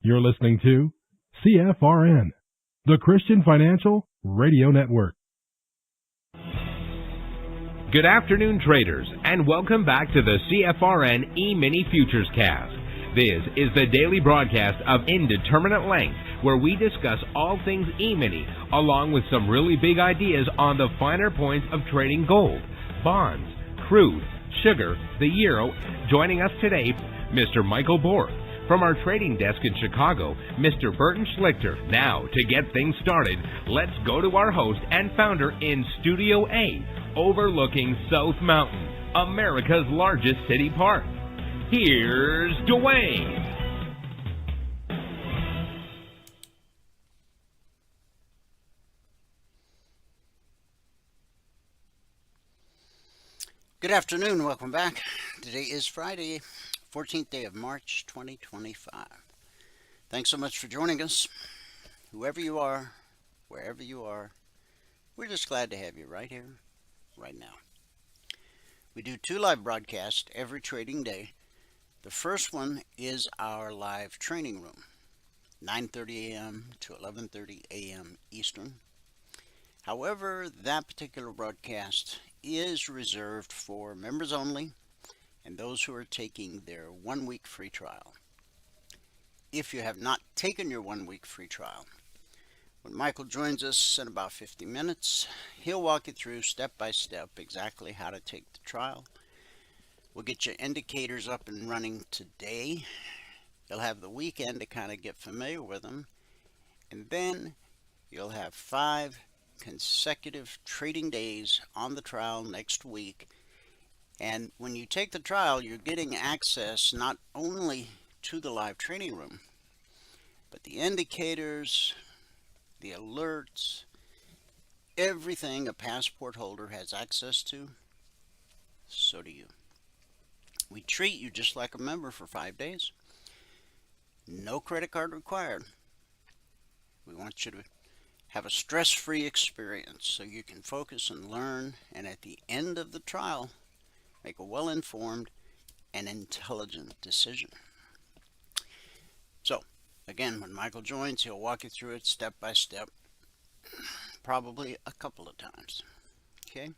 You're listening to CFRN, the Christian Financial Radio Network. Good afternoon, traders, and welcome back to the CFRN E-mini Futures Cast. This is the daily broadcast of Indeterminate Length, where we discuss all things E-mini, along with some really big ideas on the finer points of trading gold, bonds, crude, sugar, the euro. Joining us today, Mr. Michael Borg. From our trading desk in Chicago, Mr. Burton Schlichter. Now, to get things started, let's go to our host and founder in Studio A, overlooking South Mountain, America's largest city park. Here's Dwayne. Good afternoon. Welcome back. Today is Friday, 14th day of March, 2025. Thanks so much for joining us. Whoever you are, wherever you are, we're just glad to have you right here, right now. We do 2 live broadcasts every trading day. The first one is our live training room, 9:30 a.m. to 11:30 a.m. Eastern. However, that particular broadcast is reserved for members only and those who are taking their 1-week free trial. If you have not taken your 1-week free trial, when Michael joins us in about 50 minutes, he'll walk you through step by step exactly how to take the trial. We'll get your indicators up and running today. You'll have the weekend to kind of get familiar with them. And then you'll have 5 consecutive trading days on the trial next week. And when you take the trial, you're getting access not only to the live training room, but the indicators, the alerts, everything a passport holder has access to, so do you. We treat you just like a member for 5 days. No credit card required. We want you to have a stress-free experience so you can focus and learn, and at the end of the trial, make a well-informed and intelligent decision. So, again, when Michael joins, he'll walk you through it step by step, probably a couple of times. Okay?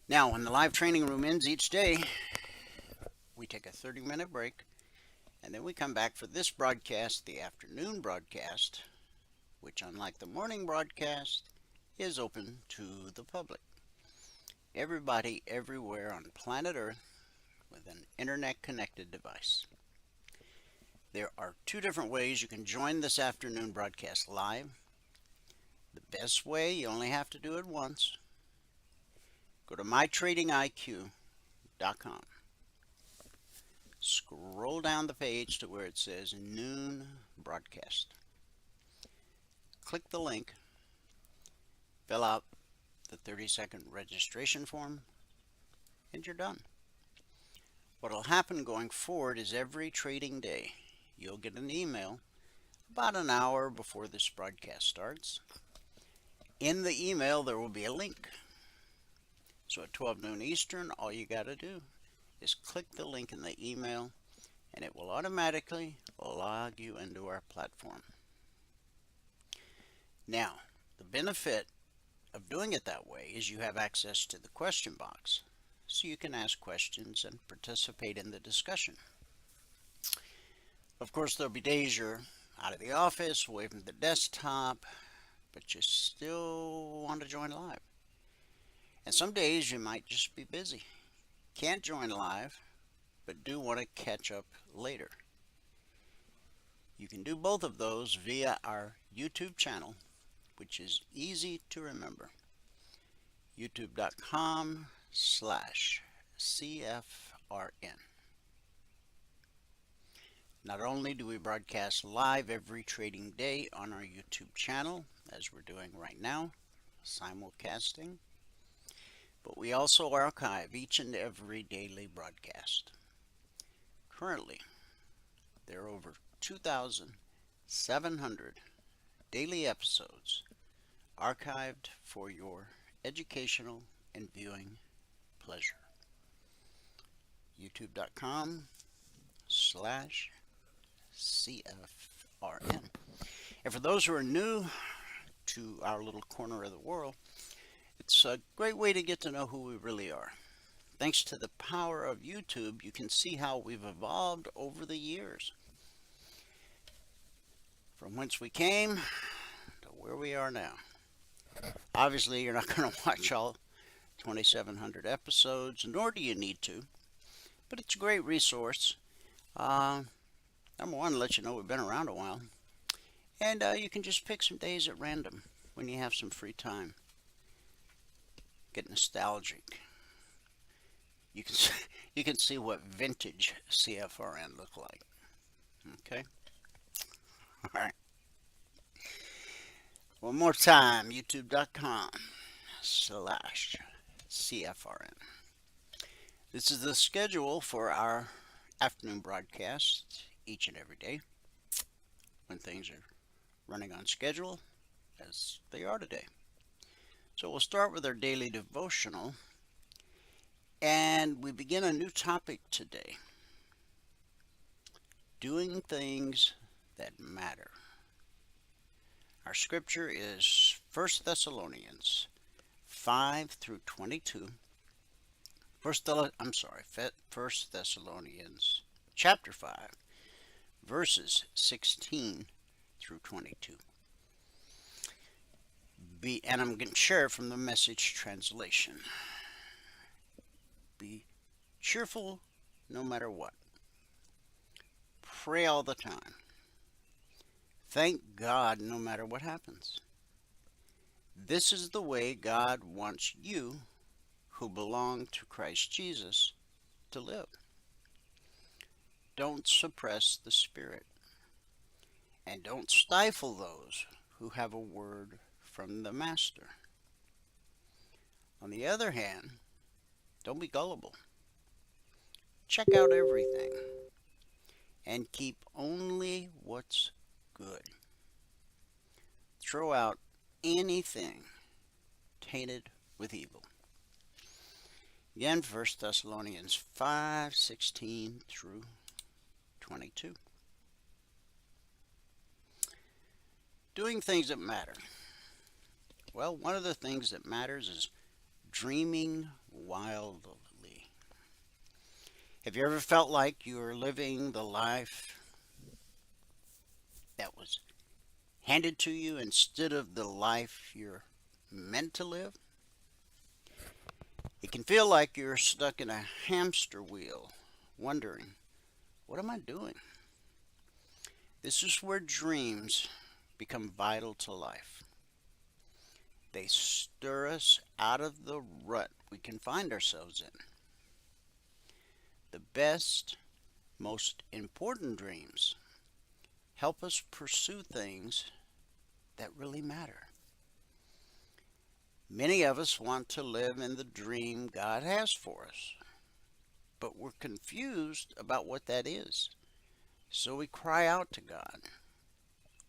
Now, when the live training room ends each day, we take a 30-minute break, and then we come back for this broadcast, the afternoon broadcast, which, unlike the morning broadcast, is open to the public. Everybody everywhere on planet Earth with an internet-connected device. There are 2 different ways you can join this afternoon broadcast live. The best way, you only have to do it once. Go to mytradingiq.com. Scroll down the page to where it says Noon Broadcast. Click the link, fill out the 30-second registration form, and you're done. What will happen going forward is every trading day, you'll get an email about an hour before this broadcast starts. In the email, there will be a link. So at 12 noon Eastern, all you got to do is click the link in the email, and it will automatically log you into our platform. Now, the benefit of doing it that way is you have access to the question box, so you can ask questions and participate in the discussion. Of course, there'll be days you're out of the office, away from the desktop, but you still want to join live. And some days you might just be busy. Can't join live, but do want to catch up later. You can do both of those via our YouTube channel, which is easy to remember. youtube.com/CFRN. Not only do we broadcast live every trading day on our YouTube channel, as we're doing right now, simulcasting, but we also archive each and every daily broadcast. Currently, there are over 2,700 daily episodes archived for your educational and viewing pleasure. youtube.com/CFRN. CFRN. And for those who are new to our little corner of the world, it's a great way to get to know who we really are. Thanks to the power of YouTube, you can see how we've evolved over the years. From whence we came to where we are now. Obviously, you're not going to watch all 2,700 episodes, nor do you need to, but it's a great resource. Number one, to let you know we've been around a while, and you can just pick some days at random when you have some free time. Get nostalgic. You can see what vintage CFRN look like. Okay? All right. One more time, youtube.com/CFRN. This is the schedule for our afternoon broadcast each and every day when things are running on schedule, as they are today. So we'll start with our daily devotional, and we begin a new topic today: doing things that matter. Our scripture is 1 Thessalonians 5 through 22. 1 Thessalonians chapter 5, verses 16 through 22. And I'm going to share from the Message translation. Be cheerful no matter what. Pray all the time. Thank God no matter what happens. This is the way God wants you, who belong to Christ Jesus, to live. Don't suppress the Spirit, and don't stifle those who have a word from the Master. On the other hand, don't be gullible. Check out everything, and keep only what's good. Throw out anything tainted with evil. Again, 1 Thessalonians 5:16 through 22. Doing things that matter. Well, one of the things that matters is dreaming wildly. Have you ever felt like you were living the life that was handed to you instead of the life you're meant to live? It can feel like you're stuck in a hamster wheel, wondering, what am I doing? This is where dreams become vital to life. They stir us out of the rut we can find ourselves in. The best, most important dreams help us pursue things that really matter. Many of us want to live in the dream God has for us, but we're confused about what that is. So we cry out to God,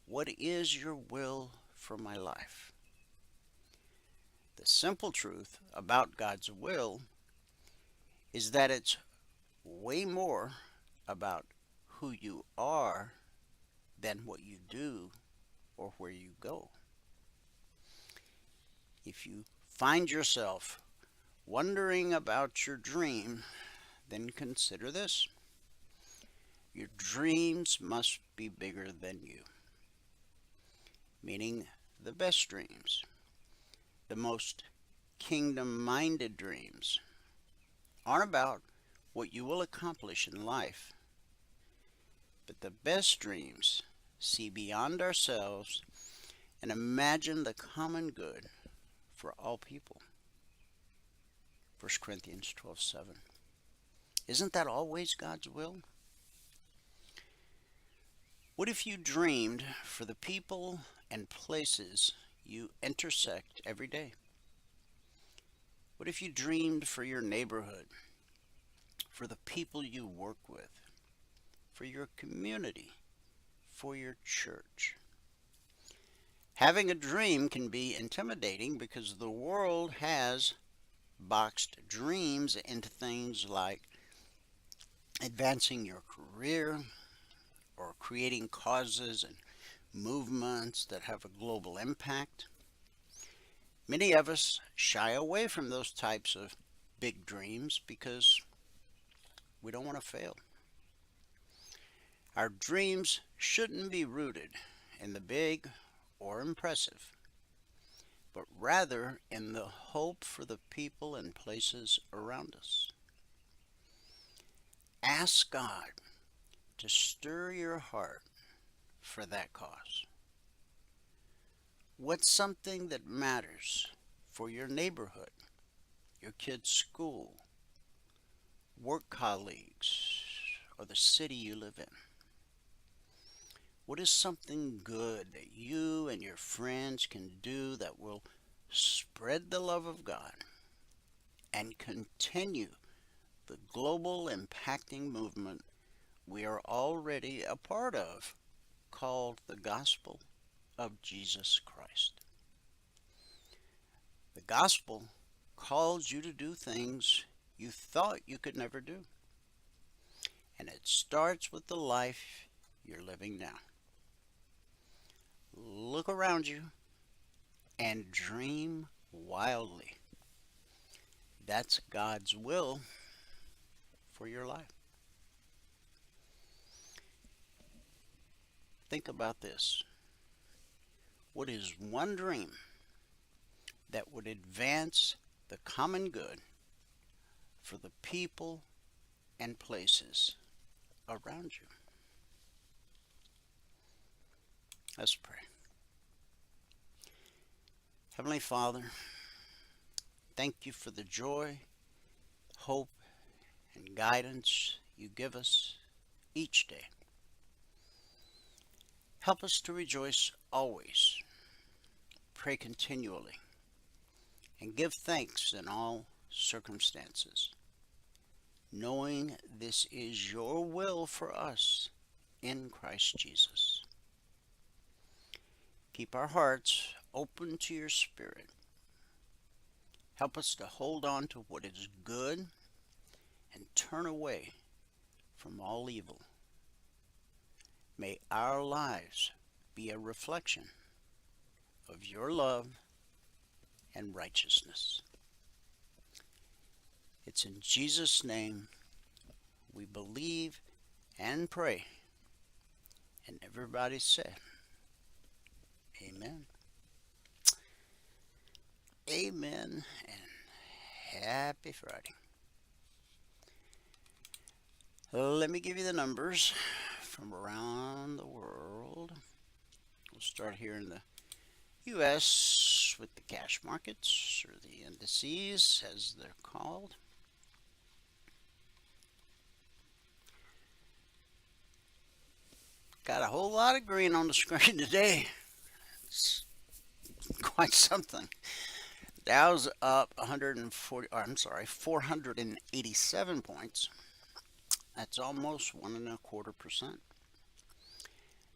what is your will for my life? The simple truth about God's will is that it's way more about who you are than what you do or where you go. If you find yourself wondering about your dream, then consider this. Your dreams must be bigger than you. Meaning the best dreams, the most kingdom-minded dreams, aren't about what you will accomplish in life, but the best dreams see beyond ourselves and imagine the common good for all people. 1 Corinthians 12:7. Isn't that always God's will? What if you dreamed for the people and places you intersect every day? What if you dreamed for your neighborhood, for the people you work with, for your community, for your church? Having a dream can be intimidating because the world has boxed dreams into things like advancing your career, or creating causes and movements that have a global impact. Many of us shy away from those types of big dreams because we don't want to fail. Our dreams shouldn't be rooted in the big or impressive, but rather in the hope for the people and places around us. Ask God to stir your heart for that cause. What's something that matters for your neighborhood, your kid's school, work colleagues, or the city you live in? What is something good that you and your friends can do that will spread the love of God and continue the global impacting movement we are already a part of, called the Gospel of Jesus Christ? The Gospel calls you to do things you thought you could never do. And it starts with the life you're living now. Look around you and dream wildly. That's God's will for your life. Think about this. What is one dream that would advance the common good for the people and places around you? Let's pray. Heavenly Father, thank you for the joy, hope, and guidance you give us each day. Help us to rejoice always, pray continually, and give thanks in all circumstances, knowing this is your will for us in Christ Jesus. Keep our hearts open to your Spirit. Help us to hold on to what is good and turn away from all evil. May our lives be a reflection of your love and righteousness. It's in Jesus' name we believe and pray. And everybody said, Amen. Amen and happy Friday. Let me give you the numbers from around the world. We'll start here in the U.S. with the cash markets, or the indices as they're called. Got a whole lot of green on the screen today. It's quite something. Dow's up 487 points. That's almost 1.25%.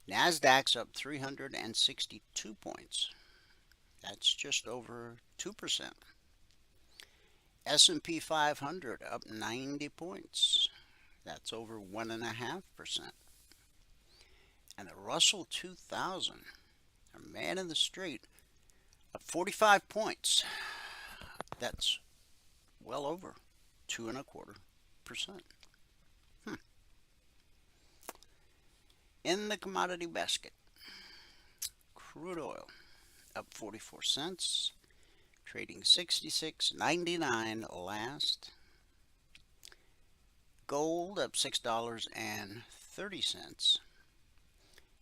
NASDAQ's up 362 points. That's just over 2%. S&P 500 up 90 points. That's over 1.5%. And the Russell 2000, a man in the street, up 45 points. That's well over 2.25%. In the commodity basket, crude oil up 44 cents, trading 66.99 last. Gold up $6.30,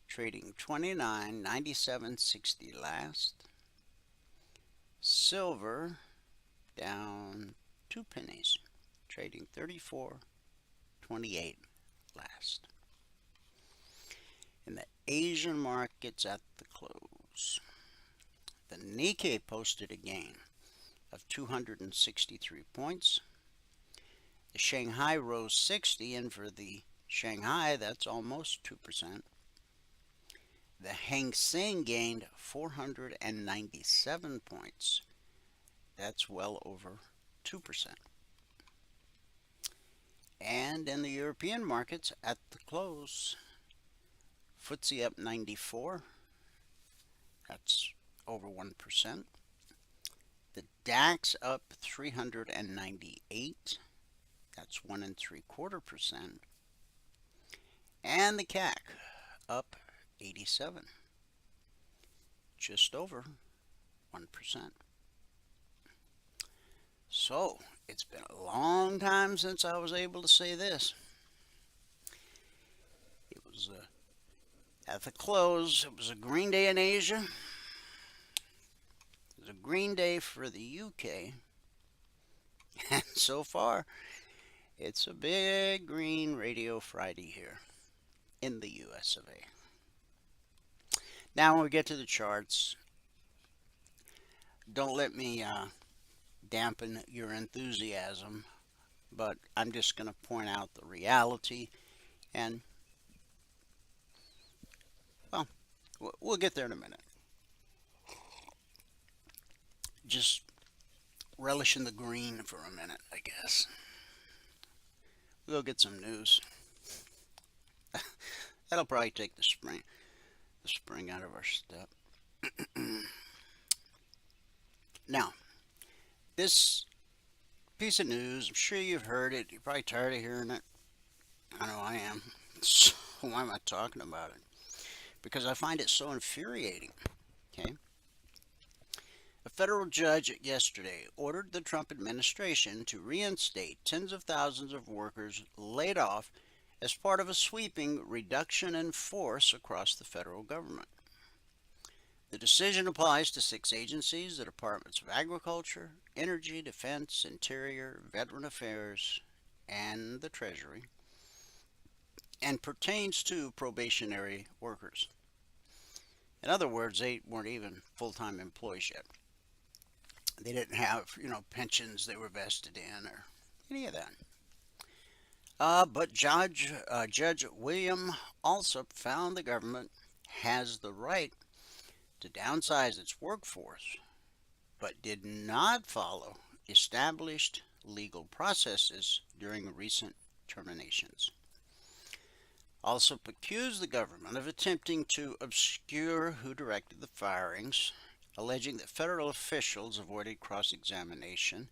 trading 29.9760 last. Silver down 2 pennies, trading 34.28 last. In the Asian markets at the close, the Nikkei posted a gain of 263 points. The Shanghai rose 60, and for the Shanghai, that's almost 2%. The Hang Seng gained 497 points. That's well over 2%. And in the European markets at the close, FTSE up 94. That's over 1%. The DAX up 398. That's 1.75%. And the CAC up 87. Just over 1%. So, it's been a long time since I was able to say this. It was at the close, it was a green day in Asia. It was a green day for the UK. And so far, it's a big green radio Friday here in the US of A. Now when we get to the charts, don't let me dampen your enthusiasm, but I'm just going to point out the reality, and well, we'll get there in a minute. Just relish in the green for a minute, I guess. We'll get some news. That'll probably take the spring out of our step. Now, this piece of news, I'm sure you've heard it. You're probably tired of hearing it. I know I am. So why am I talking about it? Because I find it so infuriating. Okay? A federal judge yesterday ordered the Trump administration to reinstate tens of thousands of workers laid off as part of a sweeping reduction in force across the federal government. The decision applies to 6 agencies: the Departments of Agriculture, Energy, Defense, Interior, Veteran Affairs, and the Treasury, and pertains to probationary workers. In other words, they weren't even full-time employees yet. They didn't have, pensions they were vested in or any of that. But Judge William Alsup found the government has the right to downsize its workforce, but did not follow established legal processes during recent terminations. Alsup accused the government of attempting to obscure who directed the firings, alleging that federal officials avoided cross-examination.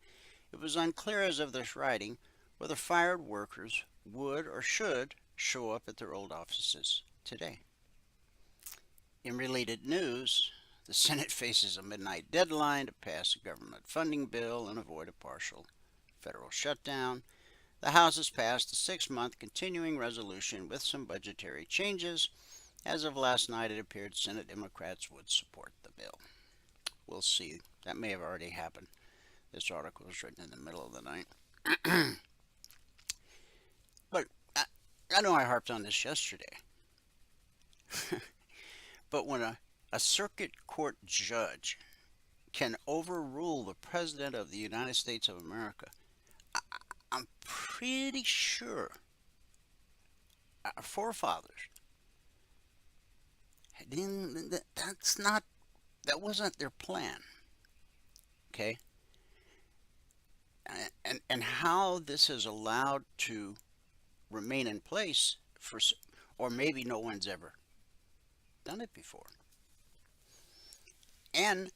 It was unclear as of this writing whether fired workers would or should show up at their old offices today. In related news, the Senate faces a midnight deadline to pass a government funding bill and avoid a partial federal shutdown. The House has passed a 6-month continuing resolution with some budgetary changes. As of last night, it appeared Senate Democrats would support the bill. We'll see. That may have already happened. This article was written in the middle of the night. But I know I harped on this yesterday. But when a circuit court judge can overrule the President of the United States of America, I'm pretty sure our forefathers, that wasn't their plan. Okay? And how this is allowed to remain in place or maybe no one's ever done it before. And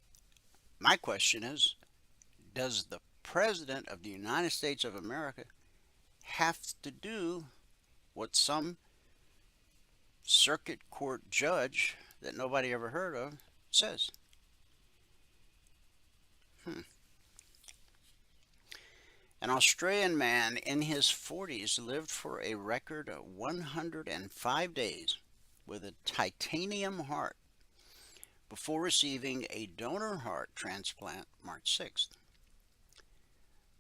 my question is, does the President of the United States of America have to do what some circuit court judge that nobody ever heard of says? An Australian man in his 40s lived for a record of 105 days with a titanium heart before receiving a donor heart transplant March 6th.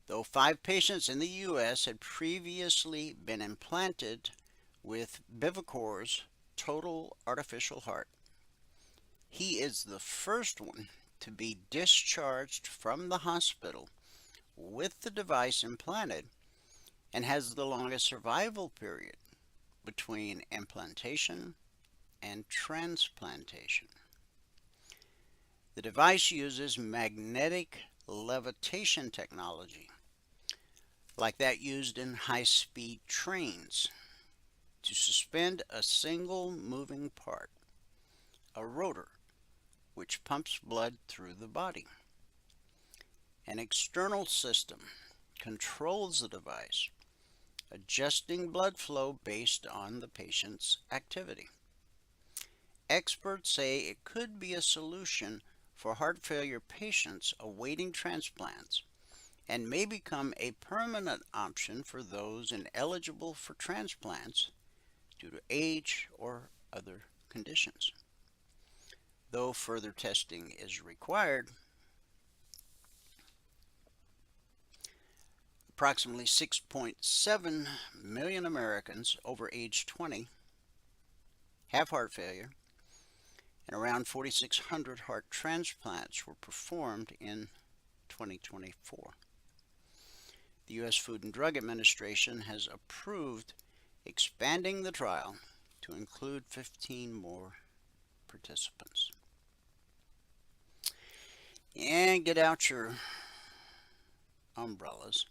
Though 5 patients in the U.S. had previously been implanted with Bivicor's total artificial heart, he is the first one to be discharged from the hospital with the device implanted and has the longest survival period between implantation and transplantation. The device uses magnetic levitation technology, like that used in high-speed trains, to suspend a single moving part, a rotor, which pumps blood through the body. An external system controls the device, adjusting blood flow based on the patient's activity. Experts say it could be a solution for heart failure patients awaiting transplants and may become a permanent option for those ineligible for transplants due to age or other conditions. Though further testing is required, approximately 6.7 million Americans over age 20 have heart failure, and around 4,600 heart transplants were performed in 2024. The U.S. Food and Drug Administration has approved expanding the trial to include 15 more participants. And get out your umbrellas.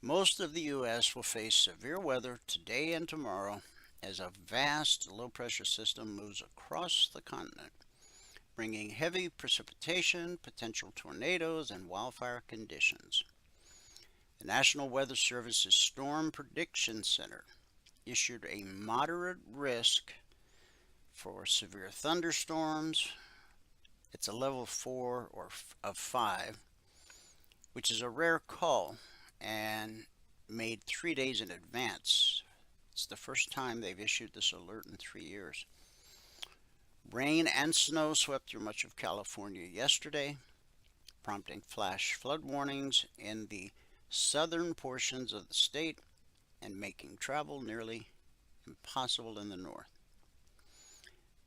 Most of the U.S. will face severe weather today and tomorrow as a vast low-pressure system moves across the continent, bringing heavy precipitation, potential tornadoes, and wildfire conditions. The National Weather Service's Storm Prediction Center issued a moderate risk for severe thunderstorms. It's a level 4 or of 5, which is a rare call and made 3 days in advance. It's the first time they've issued this alert in 3 years. Rain and snow swept through much of California yesterday, prompting flash flood warnings in the southern portions of the state and making travel nearly impossible in the north.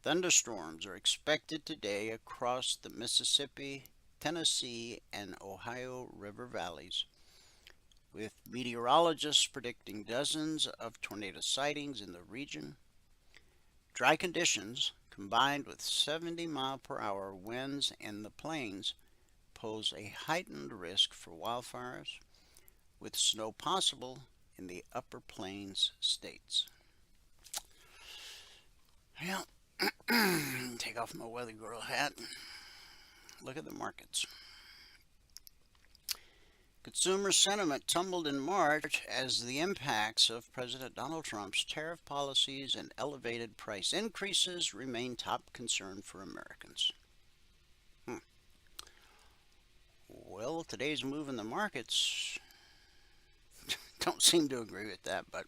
Thunderstorms are expected today across the Mississippi, Tennessee, and Ohio River valleys, with meteorologists predicting dozens of tornado sightings in the region. Dry conditions, combined with 70-mile-per-hour winds in the plains, pose a heightened risk for wildfires, with snow possible in the upper plains states. Well, take off my weather girl hat. Look at the markets. Consumer sentiment tumbled in March as the impacts of President Donald Trump's tariff policies and elevated price increases remain top concern for Americans. Well, today's move in the markets don't seem to agree with that, but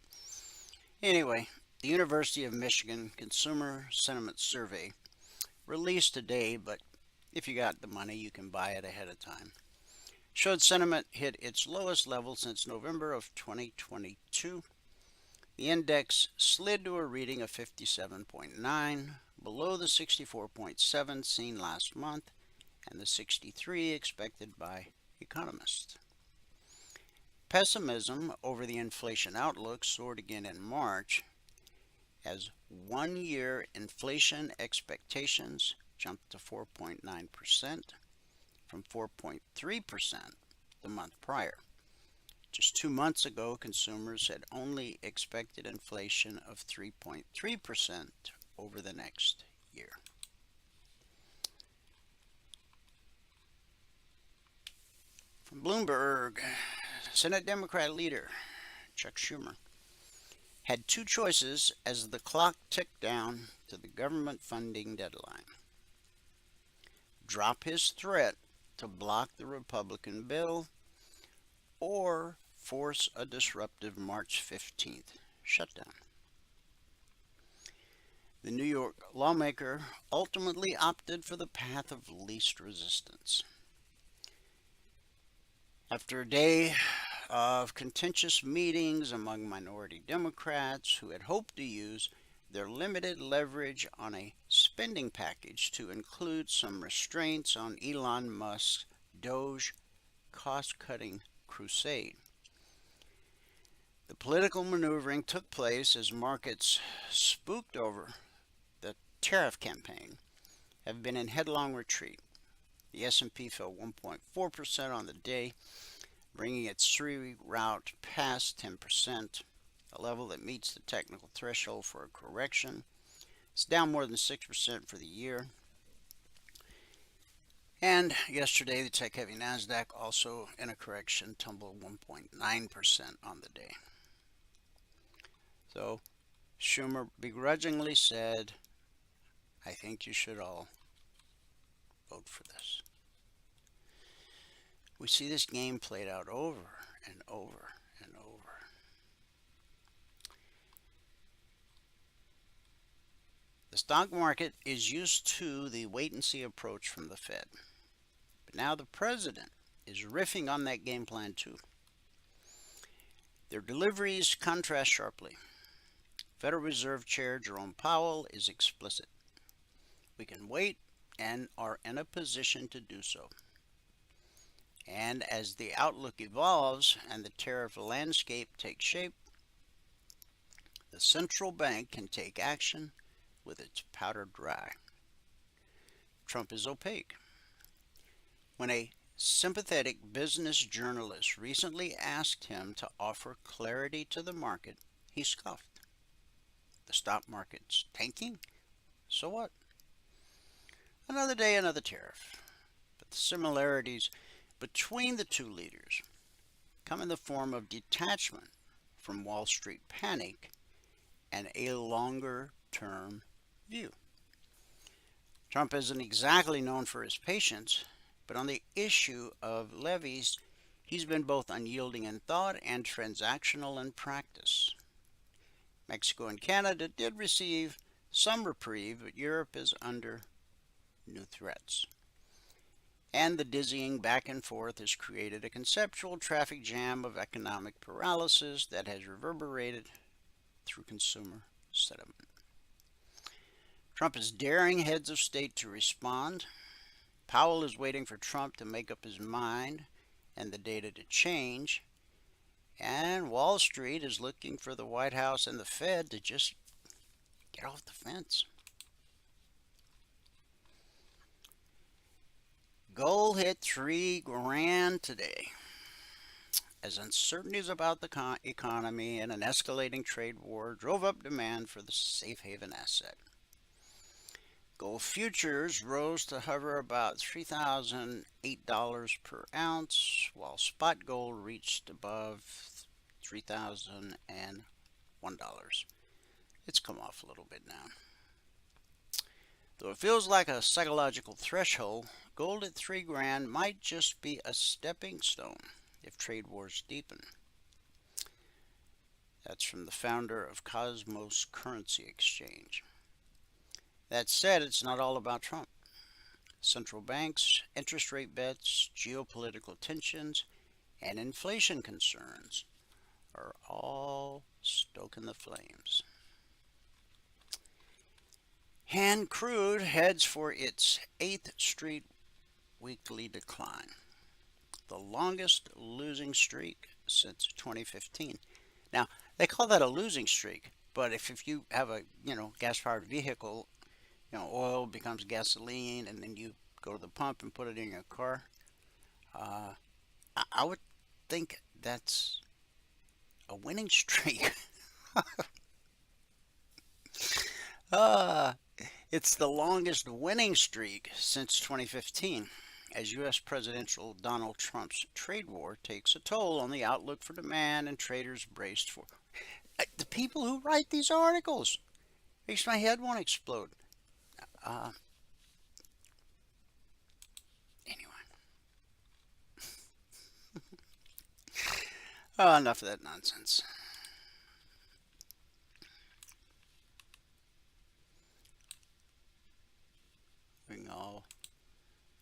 anyway, the University of Michigan Consumer Sentiment Survey released today, but if you got the money, you can buy it ahead of time, showed sentiment hit its lowest level since November of 2022. The index slid to a reading of 57.9, below the 64.7 seen last month and the 63 expected by economists. Pessimism over the inflation outlook soared again in March as one-year inflation expectations jumped to 4.9% from 4.3% the month prior. Just 2 months ago, consumers had only expected inflation of 3.3% over the next year. From Bloomberg, Senate Democrat leader Chuck Schumer had two choices as the clock ticked down to the government funding deadline: drop his threat to block the Republican bill, or force a disruptive March 15th shutdown. The New York lawmaker ultimately opted for the path of least resistance. After a day of contentious meetings among minority Democrats who had hoped to use their limited leverage on a spending package to include some restraints on Elon Musk's Doge cost-cutting crusade, the political maneuvering took place as markets, spooked over the tariff campaign, have been in headlong retreat. The S&P fell 1.4% on the day, bringing its 3 route past 10%, a level that meets the technical threshold for a correction. It's down more than 6% for the year. And yesterday, the tech-heavy NASDAQ, also in a correction, tumbled 1.9% on the day. So Schumer begrudgingly said, I think you should all vote for this. We see this game played out over and over and over. The stock market is used to the wait-and-see approach from the Fed. But now the president is riffing on that game plan too. Their deliveries contrast sharply. Federal Reserve Chair Jerome Powell is explicit. We can wait and are in a position to do so. And as the outlook evolves and the tariff landscape takes shape, the central bank can take action with its powder dry. Trump is opaque. When a sympathetic business journalist recently asked him to offer clarity to the market, he scoffed. The stock market's tanking? So what? Another day, another tariff. But the similarities between the two leaders come in the form of detachment from Wall Street panic and a longer-term view. Trump isn't exactly known for his patience, but on the issue of levies, he's been both unyielding in thought and transactional in practice. Mexico and Canada did receive some reprieve, but Europe is under new threats. And the dizzying back and forth has created a conceptual traffic jam of economic paralysis that has reverberated through consumer sentiment. Trump is daring heads of state to respond. Powell is waiting for Trump to make up his mind and the data to change. And Wall Street is looking for the White House and the Fed to just get off the fence. Gold hit $3,000 today, as uncertainties about the economy and an escalating trade war drove up demand for the safe haven asset. Gold futures rose to hover about $3,008 per ounce, while spot gold reached above $3,001. It's come off a little bit now. Though it feels like a psychological threshold, gold at $3,000 might just be a stepping stone if trade wars deepen. That's from the founder of Cosmos Currency Exchange. That said, it's not all about Trump. Central banks, interest rate bets, geopolitical tensions, and inflation concerns are all stoking the flames. And crude heads for its 8th straight weekly decline, the longest losing streak since 2015. Now, they call that a losing streak, but if you have a gas-powered vehicle, oil becomes gasoline, and then you go to the pump and put it in your car, I would think that's a winning streak. It's the longest winning streak since 2015, as U.S. presidential Donald Trump's trade war takes a toll on the outlook for demand and traders braced for. The people who write these articles, makes my head want to explode. Anyway. Enough of that nonsense. We can all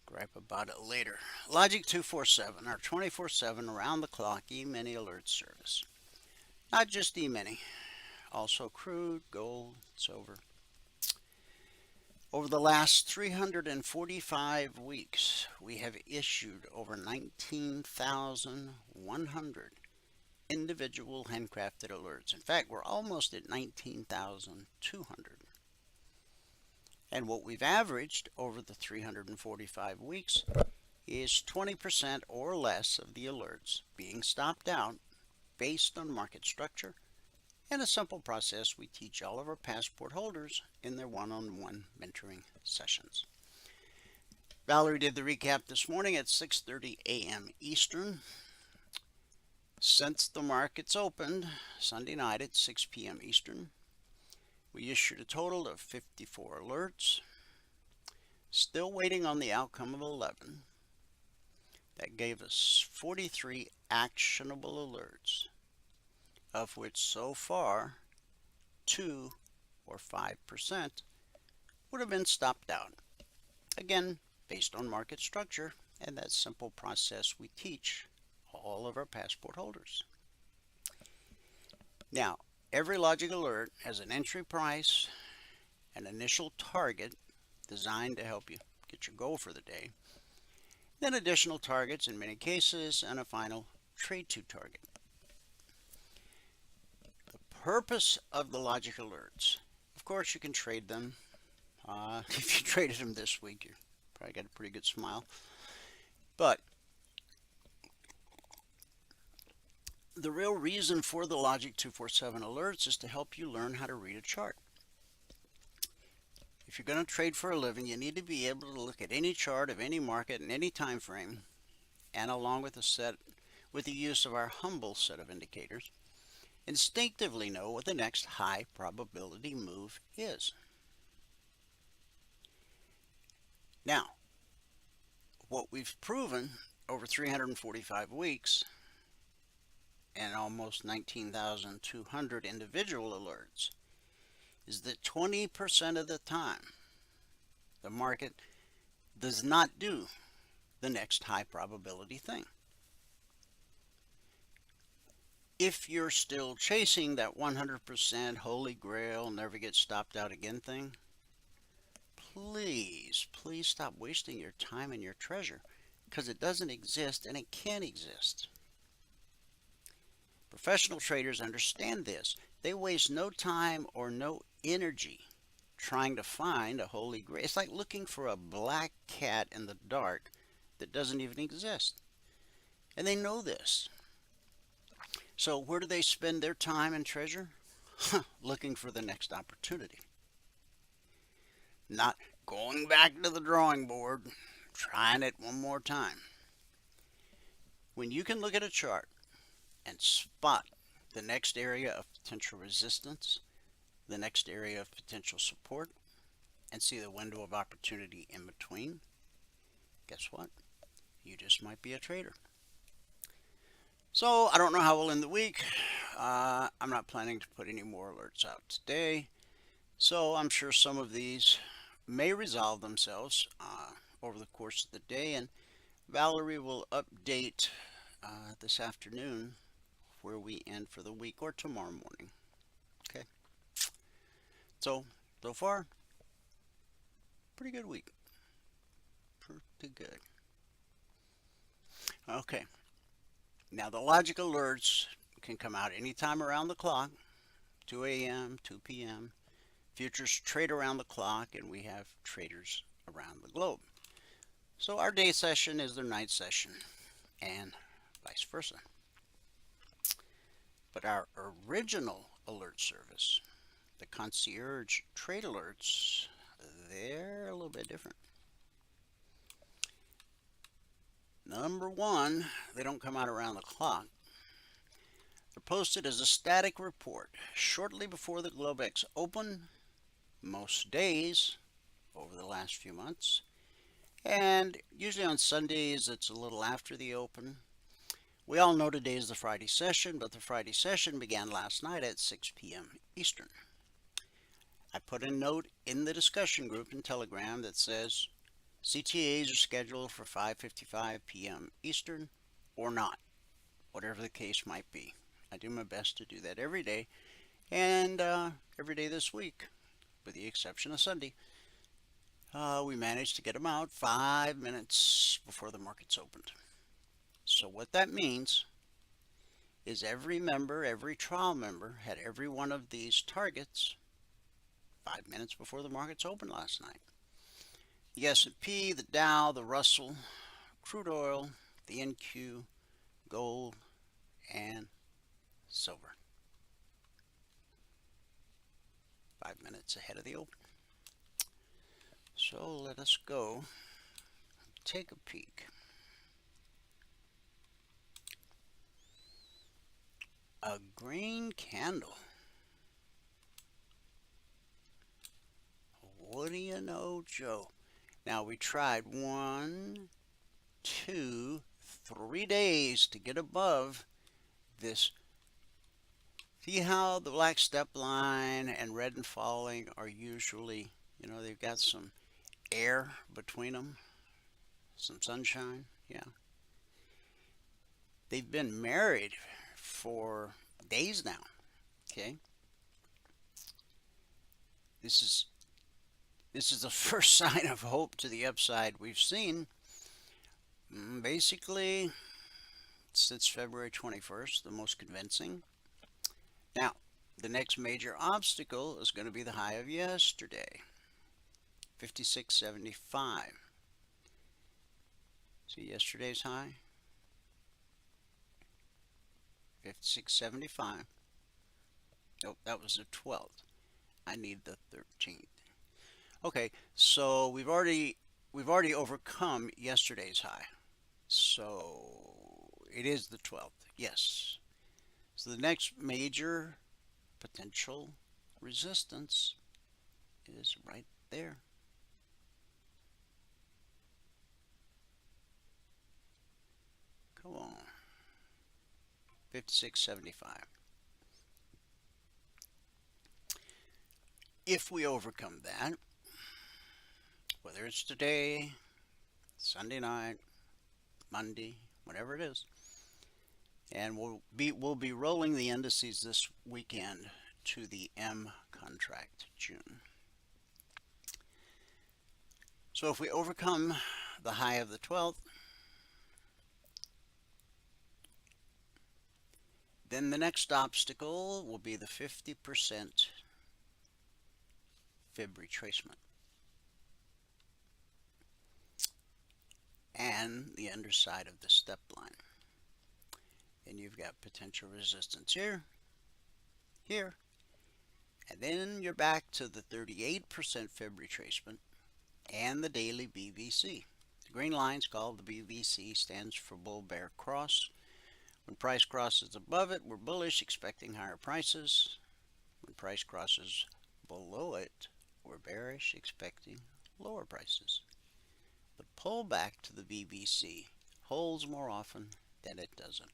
gripe about it later. Logic 247, our 24/7 around-the-clock E-mini alert service. Not just E-mini, also crude, gold, silver. Over the last 345 weeks, we have issued over 19,100 individual handcrafted alerts. In fact, we're almost at 19,200. And what we've averaged over the 345 weeks is 20% or less of the alerts being stopped out based on market structure and a simple process we teach all of our passport holders in their one-on-one mentoring sessions. Valerie did the recap this morning at 6:30 a.m. Eastern. Since the markets opened Sunday night at 6 p.m. Eastern, we issued a total of 54 alerts. Still waiting on the outcome of 11. That gave us 43 actionable alerts, of which so far 2 or 5% would have been stopped out. Again, based on market structure and that simple process we teach all of our passport holders. Now, every logic alert has an entry price, an initial target designed to help you get your goal for the day, then additional targets in many cases, and a final trade to target. The purpose of the logic alerts, of course you can trade them. If you traded them this week, you probably got a pretty good smile. But the real reason for the Logic 247 alerts is to help you learn how to read a chart. If you're going to trade for a living, you need to be able to look at any chart of any market in any time frame, and along with the use of our humble set of indicators, instinctively know what the next high probability move is. Now, what we've proven over 345 weeks and almost 19,200 individual alerts is that 20% of the time the market does not do the next high probability thing. If you're still chasing that 100% holy grail, never get stopped out again thing, please stop wasting your time and your treasure, because it doesn't exist and it can't exist. Professional traders understand this. They waste no time or no energy trying to find a holy grail. It's like looking for a black cat in the dark that doesn't even exist. And they know this. So where do they spend their time and treasure? Looking for the next opportunity. Not going back to the drawing board, trying it one more time. When you can look at a chart and spot the next area of potential resistance, the next area of potential support, and see the window of opportunity in between, guess what? You just might be a trader. So I don't know how we'll end the week. I'm not planning to put any more alerts out today. So I'm sure some of these may resolve themselves over the course of the day, and Valerie will update this afternoon where we end for the week, or tomorrow morning. Okay. So far, pretty good week. Pretty good. Okay. Now the logic alerts can come out anytime around the clock, 2 a.m., 2 p.m. Futures trade around the clock, and we have traders around the globe. So our day session is their night session, and vice versa. But our original alert service, the concierge trade alerts, they're a little bit different. Number one, they don't come out around the clock. They're posted as a static report shortly before the Globex open, most days over the last few months, and usually on Sundays it's a little after the open. We all know today is the Friday session, but the Friday session began last night at 6 p.m. Eastern. I put a note in the discussion group in Telegram that says CTAs are scheduled for 5:55 p.m. Eastern or not, whatever the case might be. I do my best to do that every day, and every day this week, with the exception of Sunday. We managed to get them out 5 minutes before the markets opened. So what that means is every member, every trial member, had every one of these targets 5 minutes before the markets opened last night. The S&P, the Dow, the Russell, crude oil, the NQ, gold, and silver. 5 minutes ahead of the open. So let us go take a peek. A green candle. What do you know, Joe? Now we tried 1, 2, 3 days to get above this. See how the black step line and red and falling are usually, they've got some air between them, some sunshine. Yeah. They've been married for days now. Okay. This is the first sign of hope to the upside we've seen basically since February 21st, the most convincing. Now, the next major obstacle is going to be the high of yesterday, 56.75. See yesterday's high? 56.75. Oh, that was the 12th. I need the 13th. Okay, so we've already overcome yesterday's high. So it is the 12th. Yes. So the next major potential resistance is right there. Come on. 56.75. If we overcome that, whether it's today, Sunday night, Monday, whatever it is, and we'll be rolling the indices this weekend to the M contract June. So if we overcome the high of the 12th, then the next obstacle will be the 50% fib retracement and the underside of the step line. And you've got potential resistance here, here, and then you're back to the 38% fib retracement and the daily BVC. The green line is called the BVC, stands for bull bear cross. When price crosses above it, we're bullish, expecting higher prices. When price crosses below it, we're bearish, expecting lower prices. The pullback to the BVC holds more often than it doesn't.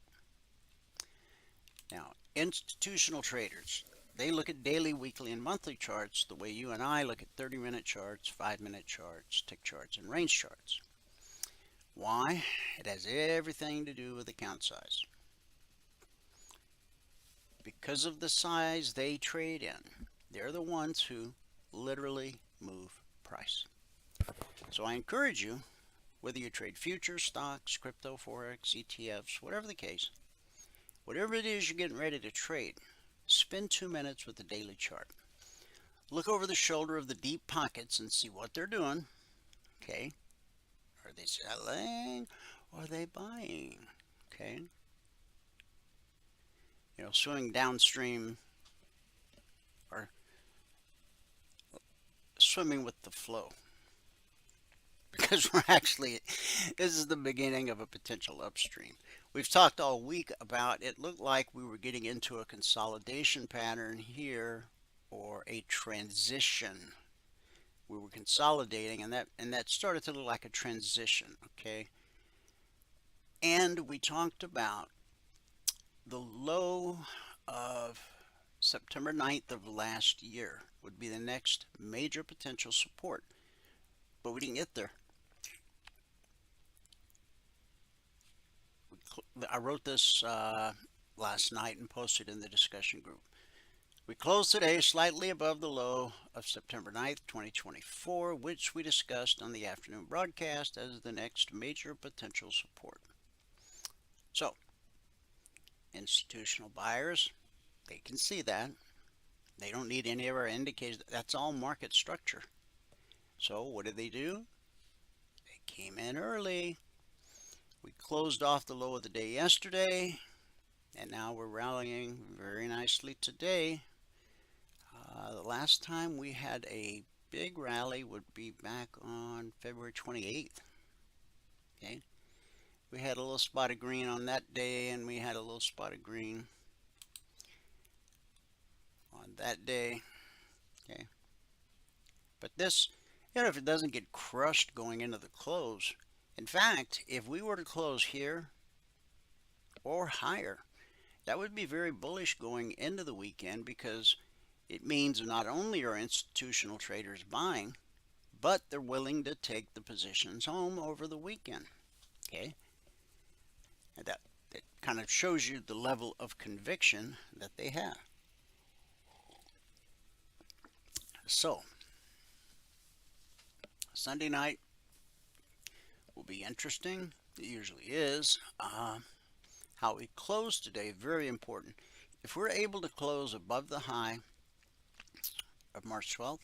Now, institutional traders, they look at daily, weekly, and monthly charts the way you and I look at 30-minute charts, 5-minute charts, tick charts, and range charts. Why? It has everything to do with account size. Because of the size they trade in, they're the ones who literally move price. So I encourage you, whether you trade futures, stocks, crypto, Forex, ETFs, whatever the case, whatever it is you're getting ready to trade, spend 2 minutes with the daily chart. Look over the shoulder of the deep pockets and see what they're doing. Okay. Are they selling or are they buying? Okay. Swimming downstream or swimming with the flow. Because this is the beginning of a potential upstream. We've talked all week about it looked like we were getting into a consolidation pattern here or a transition. We were consolidating and that started to look like a transition, okay? And we talked about the low of September 9th of last year would be the next major potential support. But we didn't get there. I wrote this last night and posted in the discussion group. We closed today slightly above the low of September 9th, 2024, which we discussed on the afternoon broadcast as the next major potential support. So, institutional buyers, they can see that. They don't need any of our indicators. That's all market structure. So what did they do? They came in early. We closed off the low of the day yesterday, and now we're rallying very nicely today. The last time we had a big rally would be back on February 28th. Okay, we had a little spot of green on that day, and we had a little spot of green on that day. Okay, but this, if it doesn't get crushed going into the close, in fact, if we were to close here or higher, that would be very bullish going into the weekend, because it means not only are institutional traders buying, but they're willing to take the positions home over the weekend. Okay, and that kind of shows you the level of conviction that they have. So Sunday night will be interesting. It usually is. How we close today, very important. If we're able to close above the high of March 12th,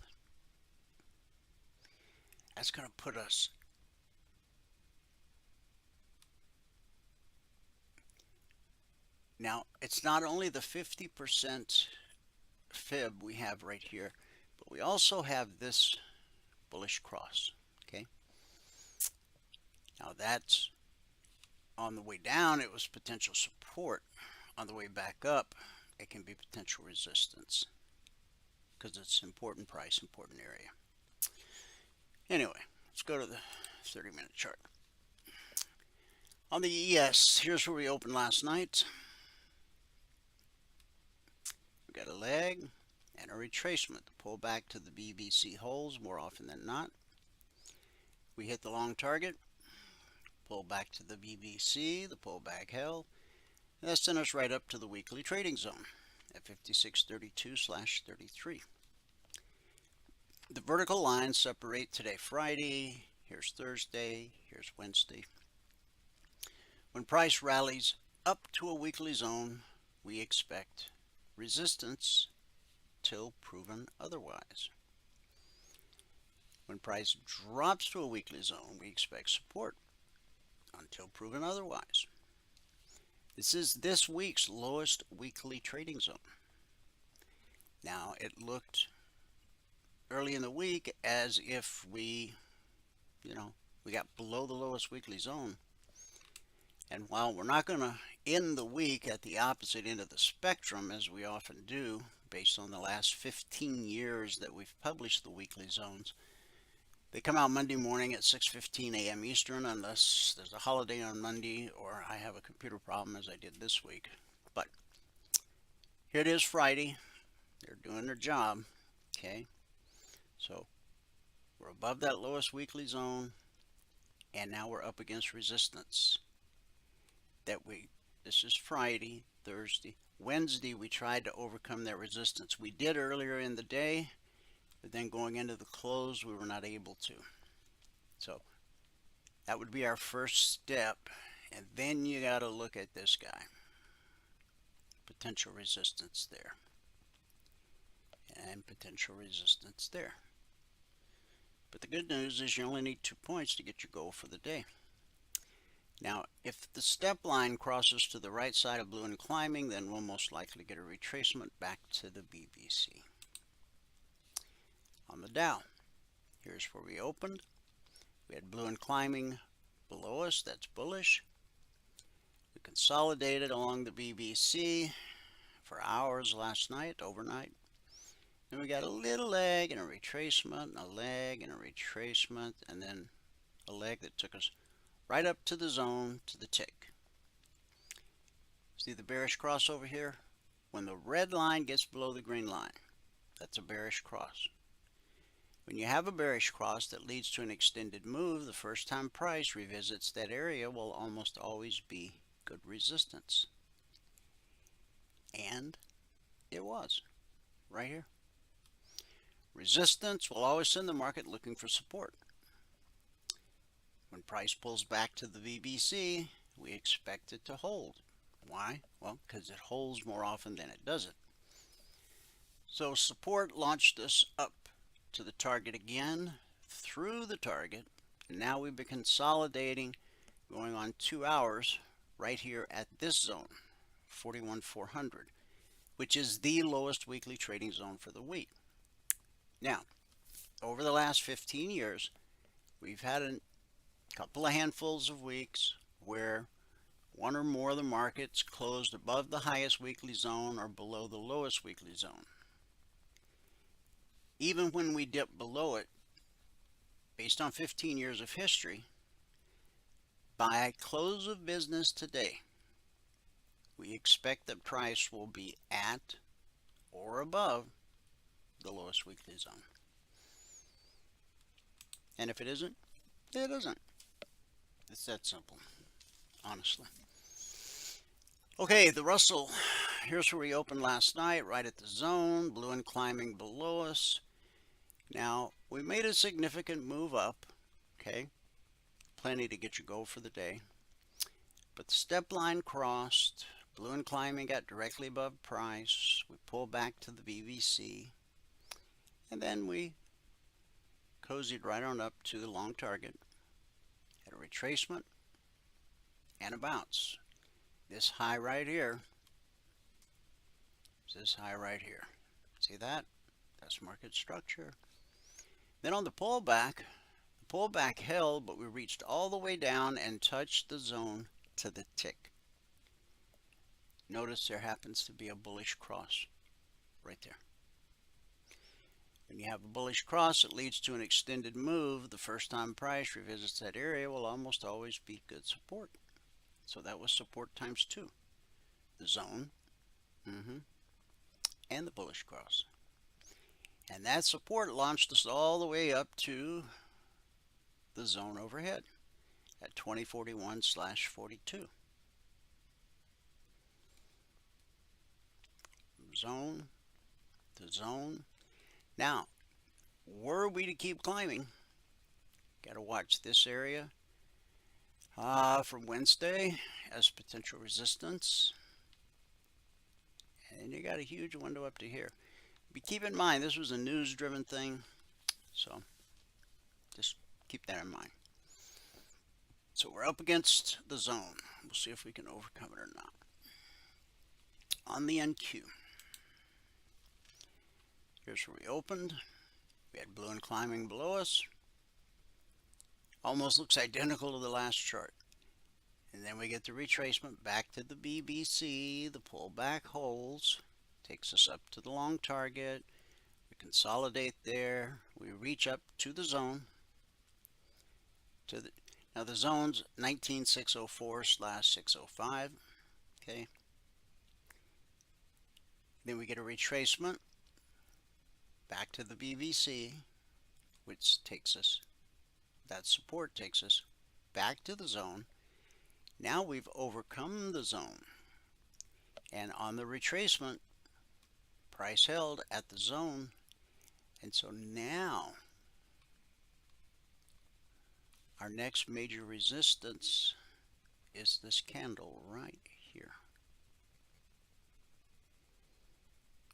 that's going to put us now. It's not only the 50% fib we have right here, but we also have this bullish cross. Okay, now that's on the way down, it was potential support. On the way back up, it can be potential resistance, because it's important price, important area. Anyway, let's go to the 30-minute chart. On the ES, here's where we opened last night. We got a leg and a retracement to pull back to the BBC holes more often than not. We hit the long target, pull back to the BBC, the pullback held, and that sent us right up to the weekly trading zone at 5632/33. The vertical lines separate today, Friday. Here's Thursday. Here's Wednesday. When price rallies up to a weekly zone, we expect resistance till proven otherwise. When price drops to a weekly zone, we expect support until proven otherwise. This is this week's lowest weekly trading zone. Now, it looked early in the week as if we got below the lowest weekly zone. And while we're not going to end the week at the opposite end of the spectrum, as we often do, based on the last 15 years that we've published the weekly zones, they come out Monday morning at 6:15 a.m. Eastern, unless there's a holiday on Monday or I have a computer problem, as I did this week. But here it is, Friday. They're doing their job. Okay, so we're above that lowest weekly zone, and now we're up against resistance. This is Friday, Thursday, Wednesday. We tried to overcome that resistance. We did earlier in the day, but then going into the close, we were not able to. So that would be our first step. And then you got to look at this guy. Potential resistance there. And potential resistance there. But the good news is you only need 2 points to get your goal for the day. Now, if the step line crosses to the right side of blue and climbing, then we'll most likely get a retracement back to the BBC. On the Dow, here's where we opened. We had blue and climbing below us. That's bullish. We consolidated along the BBC for hours last night, overnight. Then we got a little leg and a retracement, and a leg and a retracement, and then a leg that took us right up to the zone, to the tick. See the bearish cross over here? When the red line gets below the green line, that's a bearish cross. When you have a bearish cross that leads to an extended move, the first time price revisits that area will almost always be good resistance. And it was, right here. Resistance will always send the market looking for support. When price pulls back to the VBC, we expect it to hold. Why? Well, because it holds more often than it doesn't. So support launched us up to the target again, through the target, and now we've been consolidating, going on 2 hours, right here at this zone, 41,400, which is the lowest weekly trading zone for the week. Now, over the last 15 years, we've had a couple of handfuls of weeks where one or more of the markets closed above the highest weekly zone or below the lowest weekly zone. Even when we dip below it, based on 15 years of history, by close of business today, we expect that price will be at or above the lowest weekly zone. And if it isn't, it isn't. It's that simple, honestly. Okay, the Russell, here's where we opened last night, right at the zone, blue and climbing below us. Now, we made a significant move up, okay? Plenty to get you go for the day. But the step line crossed, blue and climbing got directly above price. We pulled back to the BBC, and then we cozied right on up to the long target, had a retracement and a bounce. This high right here, this high right here. See that? That's market structure. Then on the pullback held, but we reached all the way down and touched the zone to the tick. Notice there happens to be a bullish cross right there. When you have a bullish cross, it leads to an extended move. The first time price revisits that area will almost always be good support. So that was support times 2. The zone, and the bullish cross. And that support launched us all the way up to the zone overhead at 2041/42. Zone to zone. Now, were we to keep climbing, got to watch this area from Wednesday as potential resistance. And you got a huge window up to here. But keep in mind, this was a news-driven thing, so just keep that in mind. So we're up against the zone. We'll see if we can overcome it or not. On the NQ, here's where we opened. We had blue and climbing below us. Almost looks identical to the last chart. And then we get the retracement back to the BBC. The pullback holds. Takes us up to the long target. We consolidate there. We reach up to the zone. Now the zone's 19604/605. Okay. Then we get a retracement back to the BBC, which takes us, that support takes us back to the zone. Now we've overcome the zone. And on the retracement, price held at the zone. And so now our next major resistance is this candle right here.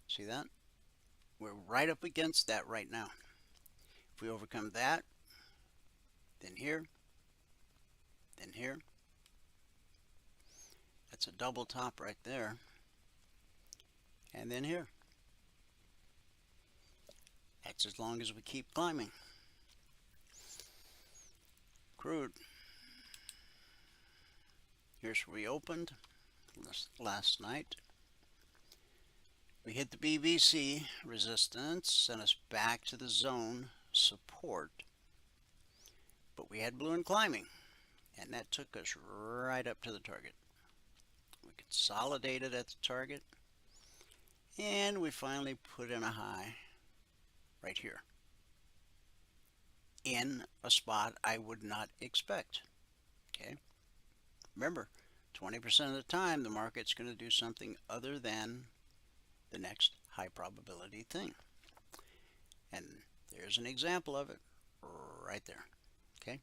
See that? We're right up against that right now. If we overcome that, then here, then here. That's a double top right there. And then here. That's as long as we keep climbing. Crude. Here's where we opened last night. We hit the BBC resistance, sent us back to the zone support. But we had blue and climbing, and that took us right up to the target. We consolidated at the target, and we finally put in a high right here in a spot I would not expect. Okay, remember, 20% of the time the market's going to do something other than the next high probability thing. And there's an example of it right there. Okay,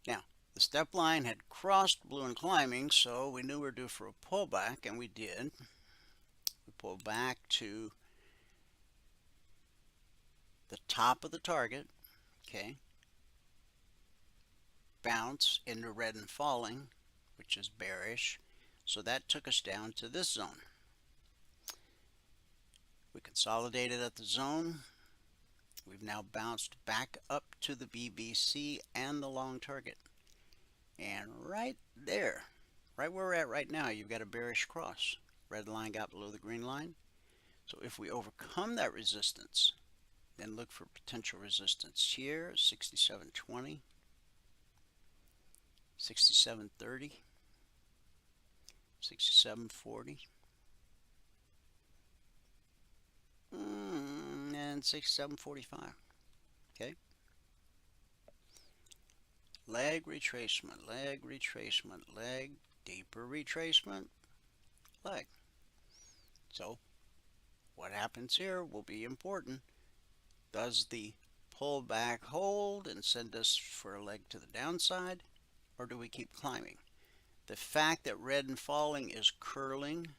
now the step line had crossed blue and climbing, so we knew we were due for a pullback, and we did. We pulled back to the top of the target. Okay, bounce into red and falling, which is bearish, so that took us down to this zone. We We consolidated at the zone. We've now bounced back up to the BBC and the long target. And right there, right where we're at right now, you've got a bearish cross. Red line got below the green line. So if we overcome that resistance, then look for potential resistance here, 67.20, 67.30, 67.40, and 67.45. Okay. Leg retracement, leg retracement, leg, deeper retracement, leg. So what happens here will be important. Does the pullback hold and send us for a leg to the downside, or do we keep climbing? The fact that red and falling is curling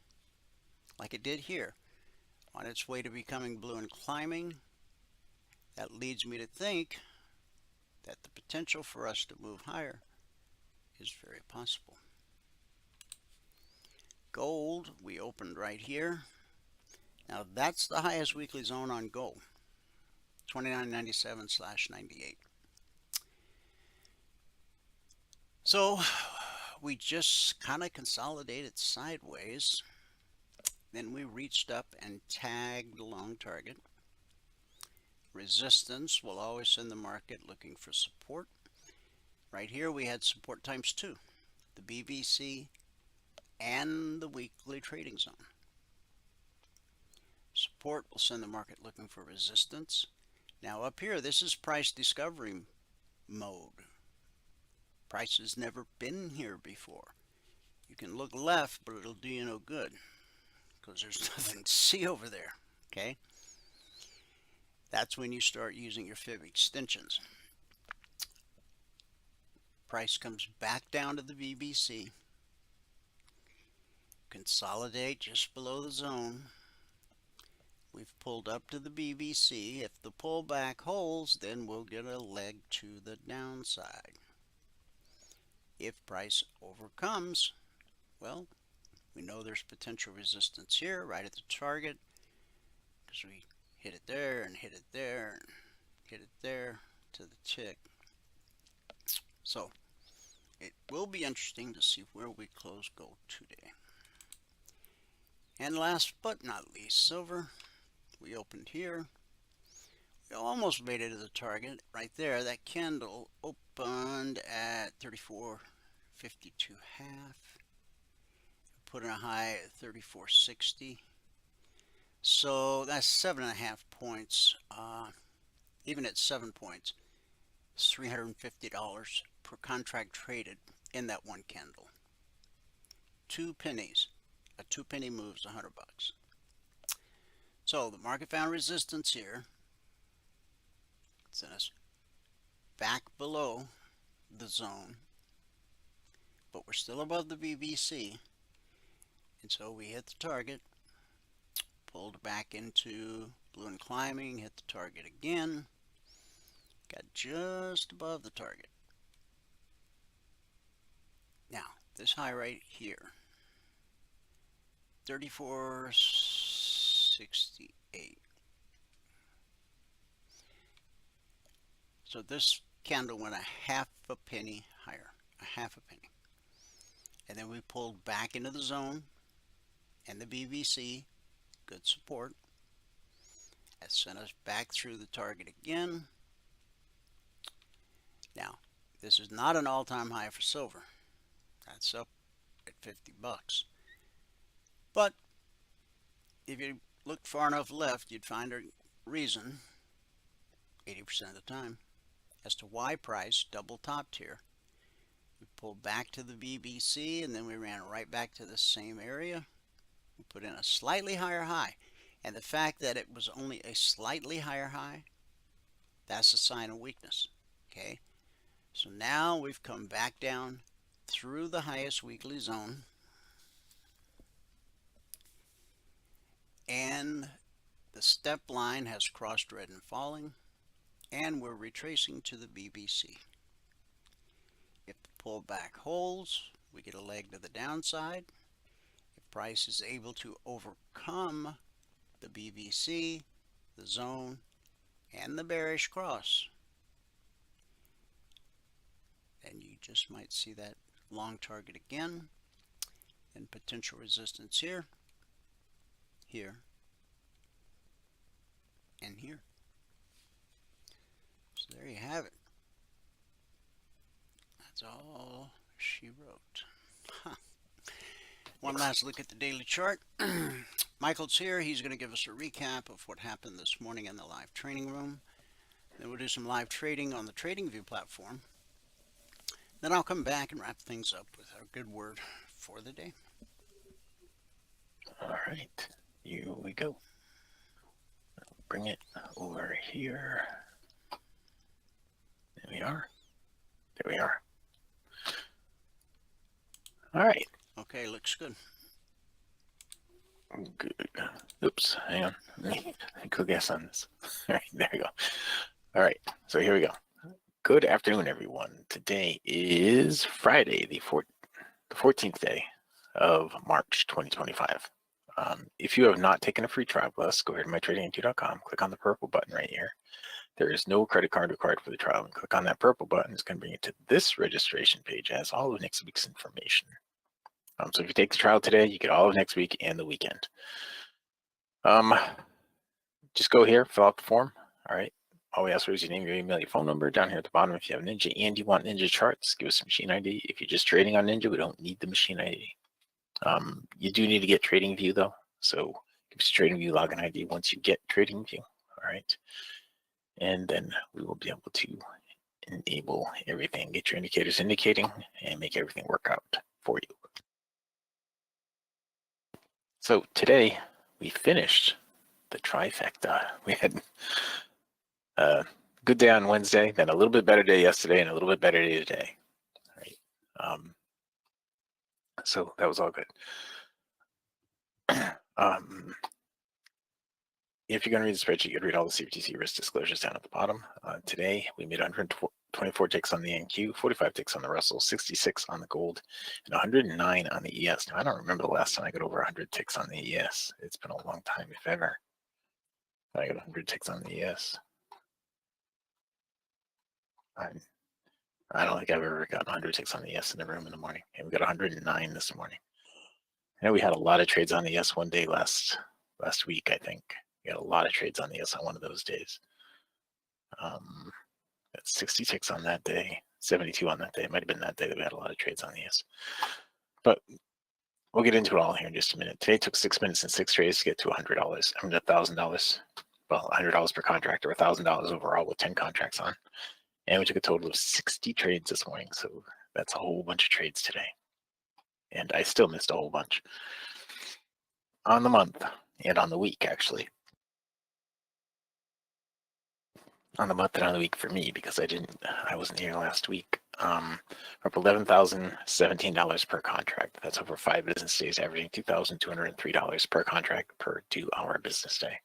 like it did here on its way to becoming blue and climbing, that leads me to think that the potential for us to move higher is very possible. Gold, we opened right here. Now that's the highest weekly zone on gold, 29.97/98. So we just kind of consolidated sideways. Then we reached up and tagged the long target. Resistance will always send the market looking for support. Right here we had support times 2, the BBC and the weekly trading zone. Support will send the market looking for resistance. Now up here, this is price discovery mode. Price has never been here before. You can look left, but it'll do you no good because there's nothing to see over there. Okay? That's when you start using your fib extensions. Price comes back down to the BBC. Consolidate just below the zone. We've pulled up to the BBC. If the pullback holds, then we'll get a leg to the downside. If price overcomes, well, we know there's potential resistance here right at the target because we hit it there and hit it there and hit it there to the tick. So it will be interesting to see where we close gold today. And last but not least, silver. We opened here. We almost made it to the target right there. That candle opened at 34.52 half. Put in a high at 34.60. So that's 7.5 points. Even at 7 points, it's $350 per contract traded in that one candle. 2 pennies. A 2-penny moves $100. So the market found resistance here. Sent us back below the zone, but we're still above the BBC, and so we hit the target, pulled back into blue and climbing, hit the target again, got just above the target. Now this high right here, 34.68. So this candle went a half a penny higher, a half a penny. And then we pulled back into the zone and the BBC, good support. That sent us back through the target again. Now, this is not an all-time high for silver. That's up at $50. But if you looked far enough left, you'd find a reason, 80% of the time, as to why price double topped here. We pulled back to the BBC and then we ran right back to the same area. We put in a slightly higher high, and the fact that it was only a slightly higher high, that's a sign of weakness. Okay, so now we've come back down through the highest weekly zone, and the step line has crossed red and falling, and we're retracing to the BBC. If the pullback holds, we get a leg to the downside. If price is able to overcome the BVC, the zone, and the bearish cross. And you just might see that long target again, and potential resistance here, here, and here. So there you have it. That's all she wrote. Huh. One last look at the daily chart. Michael's here. He's going to give us a recap of what happened this morning in the live training room. Then we'll do some live trading on the TradingView platform. Then I'll come back and wrap things up with our good word for the day. All right, here we go. Bring it over here. There we are. There we are. All right. Okay, looks good. Good. Oops, hang on. Let me go guess on this. All right, there we go. All right, so here we go. Good afternoon, everyone. Today is Friday, the 14th day of March 2025. If you have not taken a free trial with us, go ahead to mytradinginc.com, click on the purple button right here. There is no credit card required for the trial. And click on that purple button. It's going to bring you to this registration page. It has all of next week's information. So if you take the trial today, you get all of next week and the weekend. Just go here, fill out the form. All right. All we ask for is your name, your email, your phone number. Down here at the bottom, if you have Ninja and you want Ninja charts, give us a machine ID. If you're just trading on Ninja, we don't need the machine ID. You do need to get TradingView though. So give us a TradingView login ID once you get TradingView. All right. And then we will be able to enable everything, get your indicators indicating, and make everything work out for you. So today we finished the trifecta. We had a good day on Wednesday, then a little bit better day yesterday, and a little bit better day today. All right. So that was all good. If you're going to read the spreadsheet, you'd read all the CFTC risk disclosures down at the bottom. Today, we made 124 ticks on the NQ, 45 ticks on the Russell, 66 on the gold, and 109 on the ES. Now, I don't remember the last time I got over 100 ticks on the ES. It's been a long time, if ever. I got 100 ticks on the ES. I don't think I've ever gotten 100 ticks on the ES in the room in the morning. And we got 109 this morning. I know we had a lot of trades on the ES one day last week, I think. We had a lot of trades on the ES on one of those days. Got 60 ticks on that day, 72 on that day. It might have been that day that we had a lot of trades on the ES. But we'll get into it all here in just a minute. Today took 6 minutes and 6 trades to get to $100. I mean, $1,000. Well, $100 per contract, or $1,000 overall with 10 contracts on. And we took a total of 60 trades this morning. So that's a whole bunch of trades today. And I still missed a whole bunch on the month and on the week, actually. On the month and on the week for me, because I wasn't here last week. We're up $11,017 per contract. That's over 5 business days, averaging $2,203 per contract per 2-hour business day.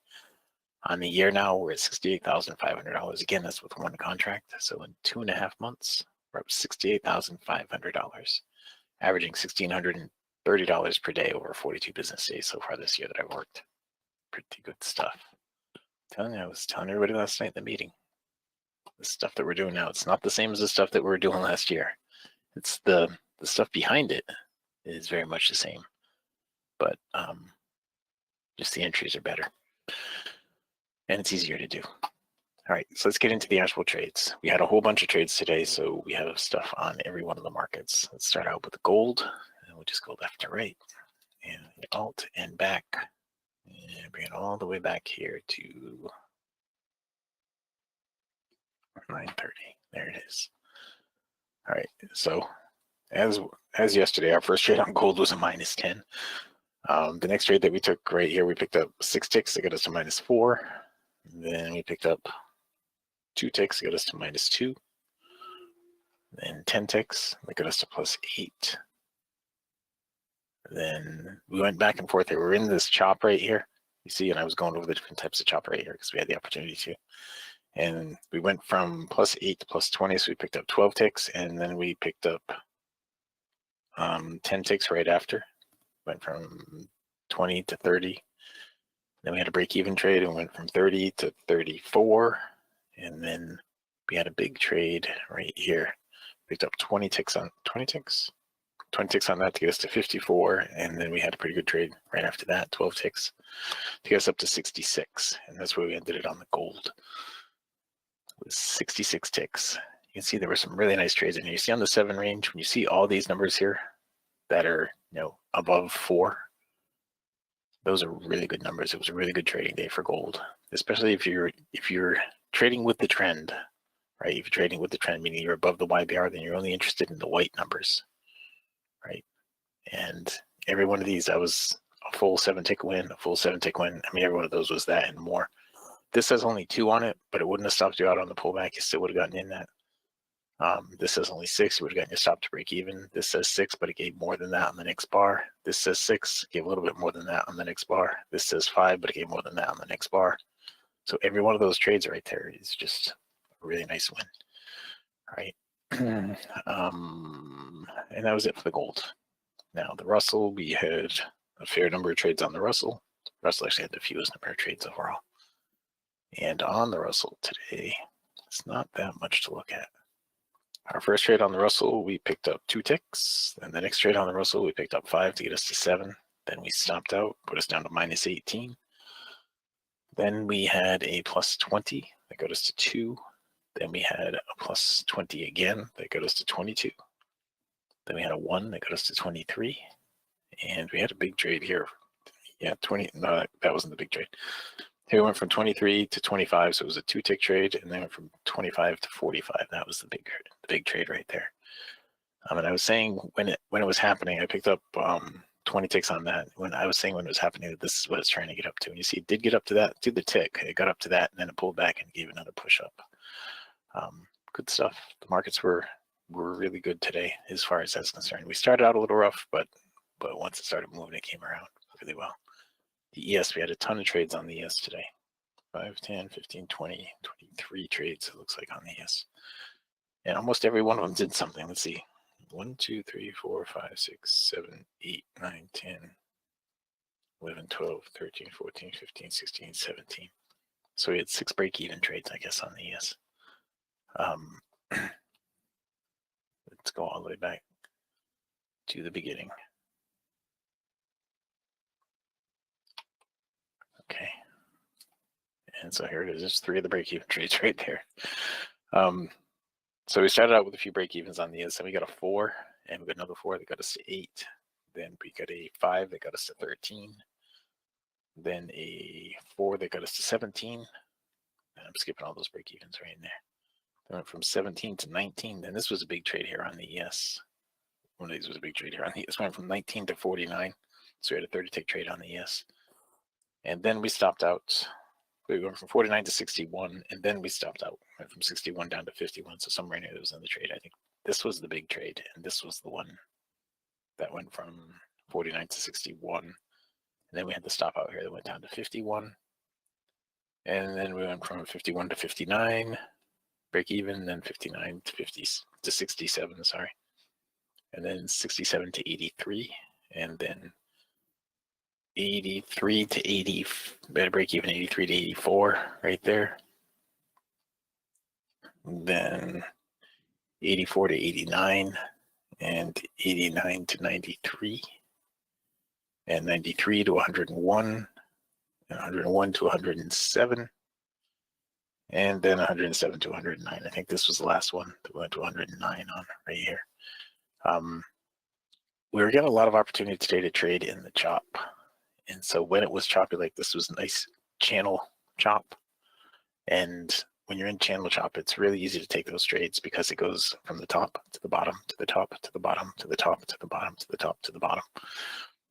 On the year now, we're at $68,500. Again, that's with one contract. So in 2.5 months, we're up $68,500, averaging $1,630 per day over 42 business days so far this year that I've worked. Pretty good stuff. I was telling everybody last night in the meeting, the stuff that we're doing now, it's not the same as the stuff that we were doing last year. It's the stuff behind it is very much the same, but just the entries are better and it's easier to do. All right, so let's get into the actual trades. We had a whole bunch of trades today, so we have stuff on every one of the markets. Let's start out with the gold, and we'll just go left to right, and alt and back, and bring it all the way back here to 930. There it is. All right, so as yesterday, our first trade on gold was a -10. The next trade that we took right here, we picked up 6 ticks that got us to -4. Then we picked up 2 ticks that got us to -2. Then 10 ticks that got us to +8. Then we went back and forth here. We're in this chop right here, you see, and I was going over the different types of chop right here because we had the opportunity to. And we went from +8 to +20, so we picked up 12 ticks, and then we picked up 10 ticks right after. Went from 20 to 30. Then we had a break-even trade and went from 30 to 34. And then we had a big trade right here. Picked up 20 ticks on that to get us to 54. And then we had a pretty good trade right after that, 12 ticks to get us up to 66. And that's where we ended it on the gold. It was 66 ticks. You can see there were some really nice trades in here. You see on the 7 range, when you see all these numbers here that are, above 4, those are really good numbers. It was a really good trading day for gold, especially if you're trading with the trend, right? If you're trading with the trend, meaning you're above the YBR, then you're only interested in the white numbers, right? And every one of these, that was a full 7-tick win, a full 7-tick win. I mean, every one of those was that and more. This has only 2 on it, but it wouldn't have stopped you out on the pullback. You still would have gotten in that. This says only 6, you would have gotten your stop to break even. This says 6, but it gave more than that on the next bar. This says 6, gave a little bit more than that on the next bar. This says 5, but it gave more than that on the next bar. So every one of those trades right there is just a really nice win, right? And that was it for the gold. Now the Russell, we had a fair number of trades on the Russell. Russell actually had the fewest number of trades overall. And on the Russell today, it's not that much to look at. Our first trade on the Russell, we picked up 2 ticks. And the next trade on the Russell, we picked up 5 to get us to 7. Then we stopped out, put us down to minus 18. Then we had a plus 20 that got us to 2. Then we had a plus 20 again that got us to 22. Then we had a 1 that got us to 23. And we had a big trade here. Yeah, 20. No, that wasn't the big trade. Here we went from 23 to 25, so it was a 2-tick trade, and then went from 25 to 45. That was the big trade right there. And I was saying when it was happening, I picked up 20 ticks on that. When I was saying when it was happening, that this is what it's trying to get up to. And you see, it did get up to that, to the tick. It got up to that, and then it pulled back and gave another push up. Good stuff. The markets were really good today as far as that's concerned. We started out a little rough, but once it started moving, it came around really well. The ES, we had a ton of trades on the ES today. 5, 10, 15, 20, 23 trades, it looks like, on the ES. And almost every one of them did something. Let's see. 1, 2, 3, 4, 5, 6, 7, 8, 9, 10, 11, 12, 13, 14, 15, 16, 17. So we had 6 break-even trades, I guess, on the ES. Let's go all the way back to the beginning. Okay. And so here it is. There's 3 of the break-even trades right there. So we started out with a few break-evens on the ES, and we got a 4, and we got another 4 that got us to 8. Then we got a 5 that got us to 13. Then a 4 that got us to 17. And I'm skipping all those break-evens right in there. Then went from 17 to 19. Then this was a big trade here on the ES. One of these was a big trade here on the ES. Went from 19 to 49. So we had a 30-tick trade on the ES. And then we stopped out. We went from 49 to 61, and then we stopped out. We went from 61 down to 51, so somewhere near there was in the trade. I think this was the big trade, and this was the one that went from 49 to 61. And then we had the stop out here that went down to 51. And then we went from 51 to 59, break even, then 59 to 50 to 67, sorry. And then 67 to 83, and then 83 to 80, better break even 83 to 84 right there. Then 84 to 89, and 89 to 93, and 93 to 101, and 101 to 107, and then 107 to 109. I think this was the last one that went to 109 on right here. We were getting a lot of opportunity today to trade in the chop. And so when it was choppy like this, was a nice channel chop. And when you're in channel chop, it's really easy to take those trades because it goes from the top to the bottom, to the top, to the bottom, to the top, to the bottom, to the top, to the bottom.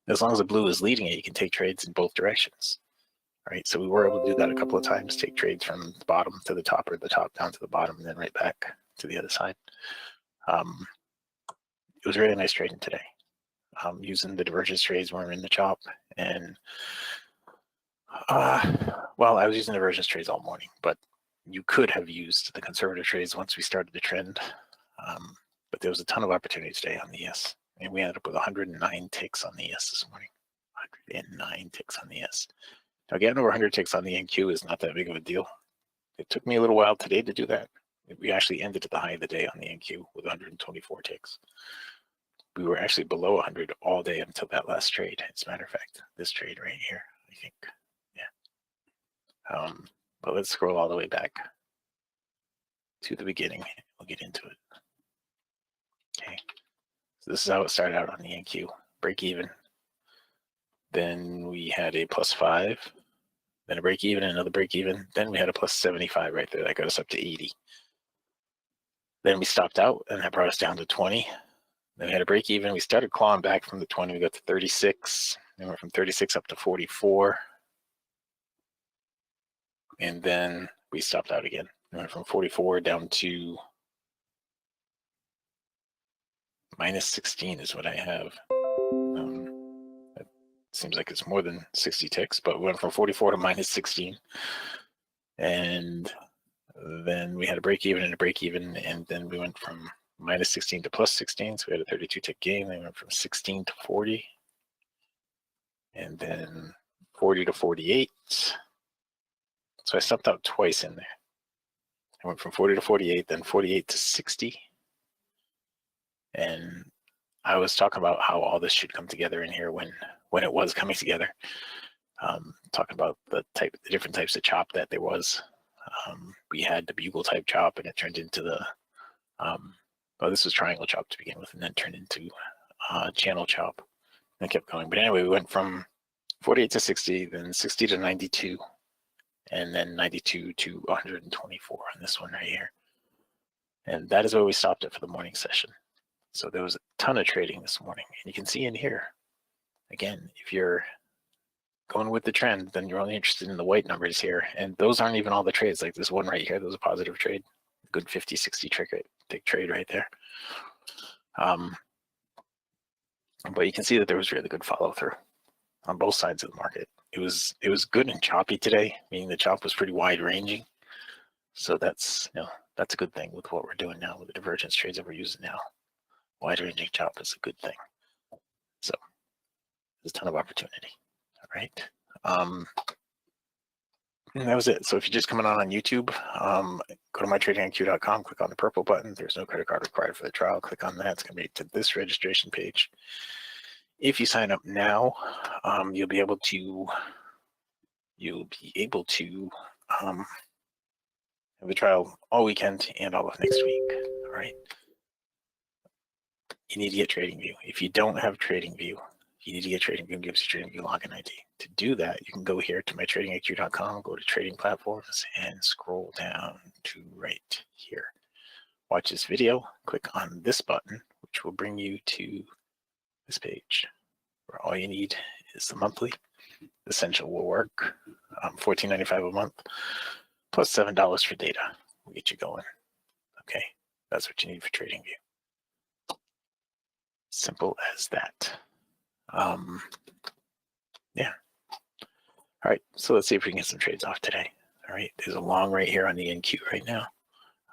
As long as the blue is leading it, you can take trades in both directions, right? So we were able to do that a couple of times, take trades from the bottom to the top, or the top down to the bottom, and then right back to the other side. It was really nice trading today. Using the divergence trades when we're in the chop, and well, I was using divergence trades all morning, but you could have used the conservative trades once we started the trend. But there was a ton of opportunity today on the ES, and we ended up with 109 ticks on the ES this morning. 109 ticks on the ES. Now, getting over 100 ticks on the NQ is not that big of a deal. It took me a little while today to do that. We actually ended at the high of the day on the NQ with 124 ticks. We were actually below 100 all day until that last trade. As a matter of fact, this trade right here, I think. Yeah. But let's scroll all the way back to the beginning. We'll get into it. Okay. So this is how it started out on the NQ. Break even. Then we had a +5. Then a break even, another break even. Then we had a +75 right there. That got us up to 80. Then we stopped out, and that brought us down to 20. Then we had a break even. We started clawing back from the 20. We got to 36. Then we went from 36 up to 44. And then we stopped out again. We went from 44 down to -16 is what I have. It seems like it's more than 60 ticks, but we went from 44 to -16. And then we had a break even and a break even. And then we went from -16 to +16. So we had a 32 tick gain. Then we went from 16 to 40. And then 40 to 48. So I stopped out twice in there. I went from 40 to 48, then 48 to 60. And I was talking about how all this should come together in here when it was coming together. Talking about the different types of chop that there was. We had the bugle type chop, and it turned into the well, this was triangle chop to begin with, and then turned into channel chop, and it kept going. But anyway, we went from 48 to 60, then 60 to 92, and then 92 to 124 on this one right here. And that is where we stopped it for the morning session. So there was a ton of trading this morning. And you can see in here, again, if you're going with the trend, then you're only interested in the white numbers here. And those aren't even all the trades. Like this one right here, that was a positive trade. Good 50, 60 tick trade right there. But you can see that there was really good follow through on both sides of the market. It was good and choppy today, meaning the chop was pretty wide ranging. So that's that's a good thing with what we're doing now with the divergence trades that we're using now. Wide ranging chop is a good thing. So there's a ton of opportunity. All right. And that was it. So if you're just coming on YouTube, go to mytradingIQ.com, click on the purple button. There's no credit card required for the trial. Click on that. It's going to be to this registration page. If you sign up now, you'll be able to have the trial all weekend and all of next week. All right. You need to get TradingView. If you don't have TradingView, you need to get TradingView and gives you TradingView login ID. To do that, you can go here to mytradingiq.com, go to trading platforms, and scroll down to right here. Watch this video, click on this button, which will bring you to this page, where all you need is the monthly. Essential will work, $14.95 a month, plus $7 for data. We'll get you going. Okay, that's what you need for TradingView. Simple as that. Yeah. All right, so let's see if we can get some trades off today. All right, there's a long right here on the NQ right now.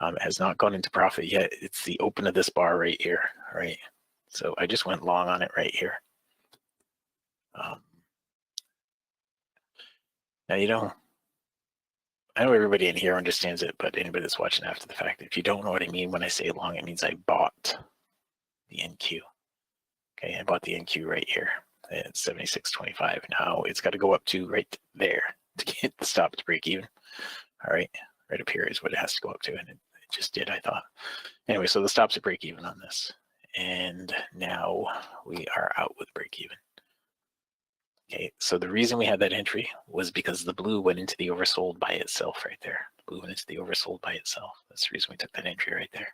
It has not gone into profit yet. It's the open of this bar right here. All right, so I just went long on it right here. Now, I know everybody in here understands it, but anybody that's watching after the fact, if you don't know what I mean when I say long, it means I bought the NQ. Okay, I bought the NQ right here at 76.25. Now it's got to go up to right there to get the stop to break even. All right, right up here is what it has to go up to, and it just did, I thought. Anyway, so the stop's at break even on this, and now we are out with break even. Okay, so the reason we had that entry was because the blue went into the oversold by itself right there. The blue went into the oversold by itself. That's the reason we took that entry right there.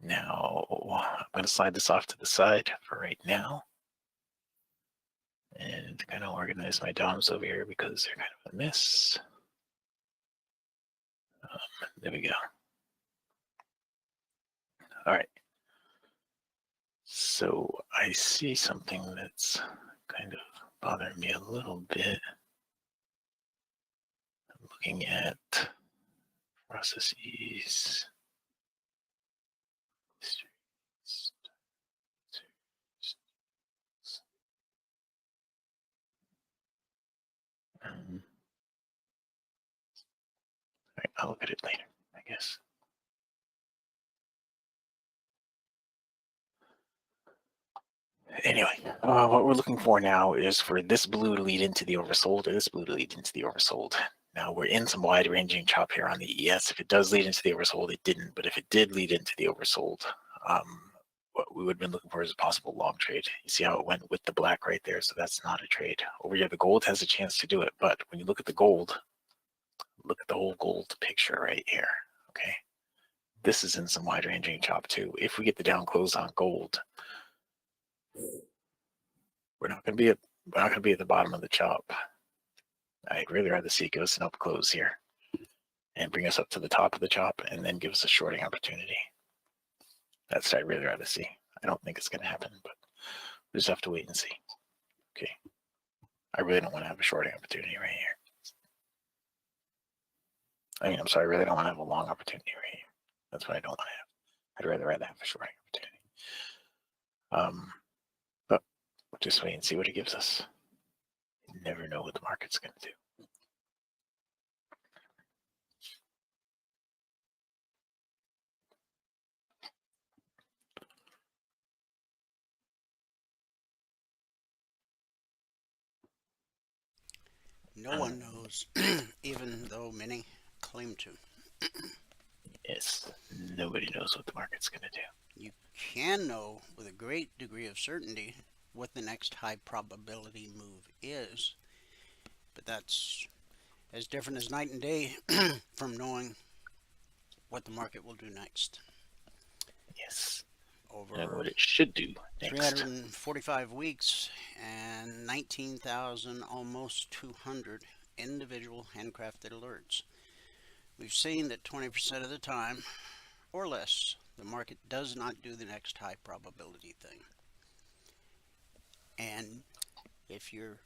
Now, I'm going to slide this off to the side for right now. And kind of organize my DOMs over here because they're kind of a mess. There we go. All right. So I see something that's kind of bothering me a little bit. I'm looking at processes. right, I'll look at it later, I guess. Anyway, what we're looking for now is for this blue to lead into the oversold, or this blue to lead into the oversold. Now we're in some wide-ranging chop here on the ES. If it does lead into the oversold, it didn't. But if it did lead into the oversold, what we would have been looking for is a possible long trade. You see how it went with the black right there, so that's not a trade. Over here, the gold has a chance to do it, but when you look at the gold, look at the whole gold picture right here, okay? This is in some wide-ranging chop too. If we get the down close on gold, we're not going to be at the bottom of the chop. I'd really rather see it give us an up close here and bring us up to the top of the chop and then give us a shorting opportunity. That's what I'd really rather see. I don't think it's going to happen, but we just have to wait and see. Okay. I really don't want to have a shorting opportunity right here. I mean, I'm sorry, I really don't want to have a long opportunity right here. That's what I don't want to have. I'd rather have a shorting opportunity. But we'll just wait and see what it gives us. You never know what the market's going to do. No one knows, even though many claim to. Yes, nobody knows what the market's going to do. You can know with a great degree of certainty what the next high probability move is, but that's as different as night and day from knowing what the market will do next. Yes. Over and what it should do next. 345 weeks and 19,000, almost 200 individual handcrafted alerts. We've seen that 20% of the time, or less, the market does not do the next high probability thing. And if you're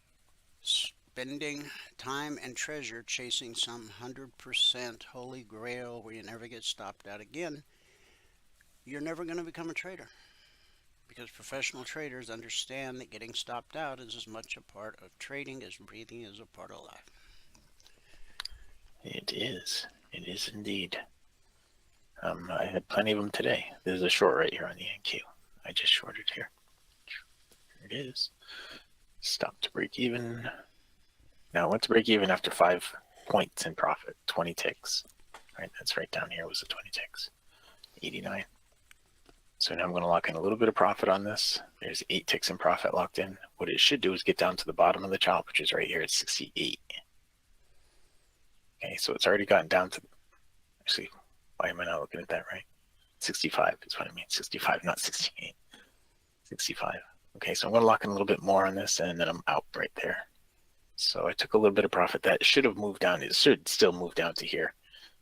spending time and treasure chasing some 100% holy grail where you never get stopped out again, you're never going to become a trader. Because professional traders understand that getting stopped out is as much a part of trading as breathing is a part of life. It is. It is indeed. I had plenty of them today. There's a short right here on the NQ. I just shorted here. There it is. Stop to break even. Now, I went to break even after 5 points in profit, 20 ticks. Right, that's right down here was the 20 ticks. 89. So now I'm going to lock in a little bit of profit on this. There's 8 ticks in profit locked in. What it should do is get down to the bottom of the chop, which is right here at 68. Okay, so it's already gotten down to, actually, why am I not looking at that right? 65 is what I mean, 65, not 68. 65. Okay, so I'm going to lock in a little bit more on this, and then I'm out right there. So I took a little bit of profit. That should have moved down. It should still move down to here.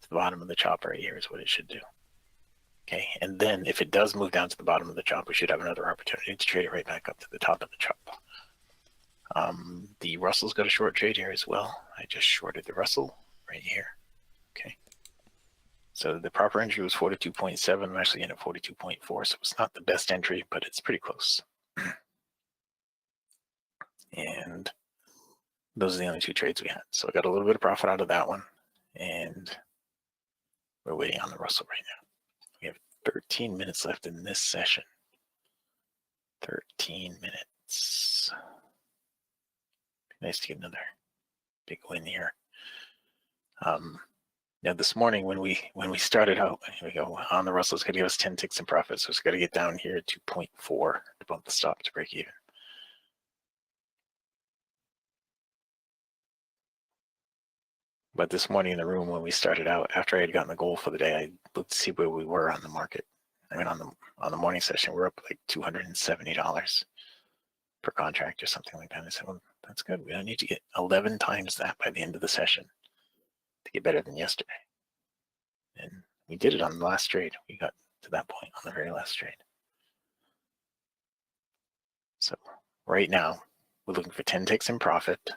To the bottom of the chop right here is what it should do. Okay, and then if it does move down to the bottom of the chop, we should have another opportunity to trade it right back up to the top of the chop. The Russell's got a short trade here as well. I just shorted the Russell right here. Okay. So the proper entry was 42.7. I'm actually in at 42.4, so it's not the best entry, but it's pretty close. And those are the only 2 trades we had. So I got a little bit of profit out of that one, and we're waiting on the Russell right now. We have 13 minutes left in this session. 13 minutes. Be nice to get another big win here. Now this morning when we started out, here we go, on the Russell, it's going to give us 10 ticks in profit, so it's got to get down here to 2.4 to bump the stop to break even. But this morning in the room when we started out, after I had gotten the goal for the day, I looked to see where we were on the market. I mean, on the morning session, we're up like $270 per contract or something like that. I said, well, that's good. We don't need to get 11 times that by the end of the session to get better than yesterday. And we did it on the last trade. We got to that point on the very last trade. So right now, we're looking for 10 ticks in profit to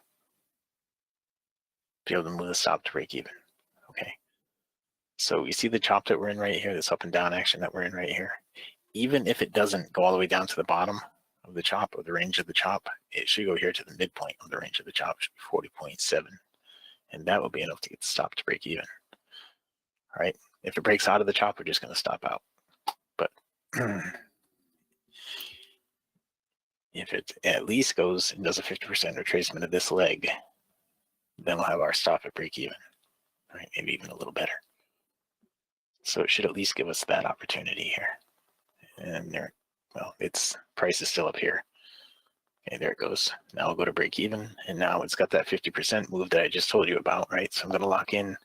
be able to move the stop to break even. Okay. So you see the chop that we're in right here, this up and down action that we're in right here. Even if it doesn't go all the way down to the bottom, of the chop, or the range of the chop, it should go here to the midpoint of the range of the chop, which should be 40.7. And that will be enough to get the stop to break even. All right. If it breaks out of the chop, we're just going to stop out. But if it at least goes and does a 50% retracement of this leg, then we'll have our stop at break even. All right, maybe even a little better. So it should at least give us that opportunity here. And there, well, its price is still up here. Okay, there it goes. Now I'll go to break even, and now it's got that 50% move that I just told you about, right? So I'm going to lock in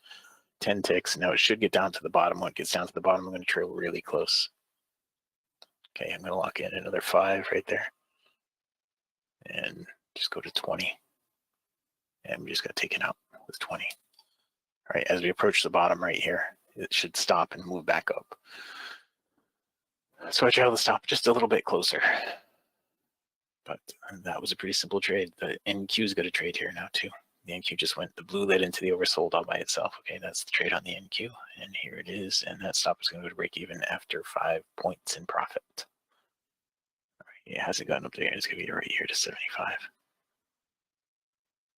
10 ticks. Now it should get down to the bottom. When it gets down to the bottom, I'm going to trail really close. Okay, I'm going to lock in another 5 right there, and just go to 20. And we just got taken out with 20. All right, as we approach the bottom right here, it should stop and move back up. So I trail the stop just a little bit closer. But that was a pretty simple trade. The NQ is going to trade here now too. The NQ just went, the blue led into the oversold all by itself. Okay, that's the trade on the NQ. And here it is. And that stop is going to go to break even after 5 points in profit. All right, it hasn't gotten up there yet. It's going to be right here to 75.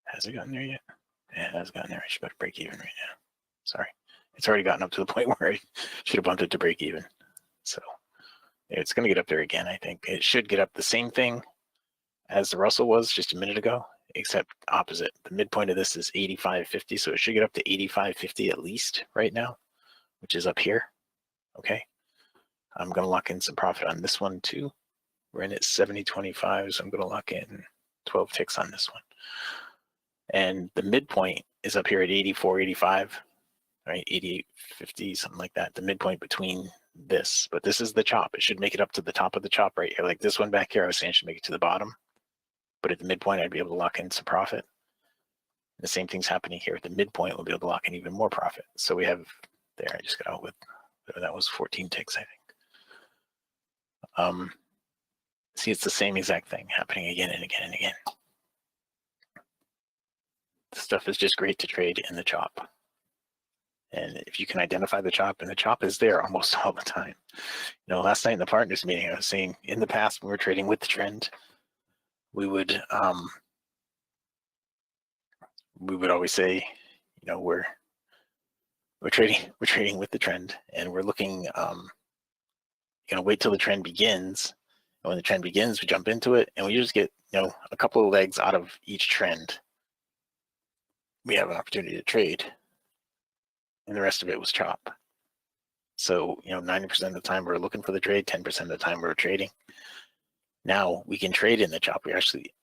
Has it gotten there yet? Yeah, it has gotten there. I should about to break even right now. Sorry. It's already gotten up to the point where I should have bumped it to break even. So it's going to get up there again, I think. It should get up the same thing as the Russell was just a minute ago, except opposite. The midpoint of this is 85.50, so it should get up to 85.50 at least right now, which is up here. Okay. I'm going to lock in some profit on this one too. We're in at 70.25, so I'm going to lock in 12 ticks on this one. And the midpoint is up here at 84.85, right? 88.50, something like that. The midpoint between this, but this is the chop. It should make it up to the top of the chop right here. Like this one back here, I was saying should make it to the bottom, but at the midpoint, I'd be able to lock in some profit. The same thing's happening here at the midpoint. We'll be able to lock in even more profit. So we have there, I just got out with, that was 14 ticks, I think. See, it's the same exact thing happening again and again and again. This stuff is just great to trade in the chop. And if you can identify the chop, and the chop is there almost all the time. You know, last night in the partners meeting, I was saying in the past when we were trading with the trend, we would always say, you know, we're trading with the trend, and we're looking, you know, wait till the trend begins. And when the trend begins, we jump into it, and we just get, you know, a couple of legs out of each trend. We have an opportunity to trade, and the rest of it was chop. So, you know, 90% of the time we're looking for the trade, 10% of the time we're trading. Now we can trade in the chop. We actually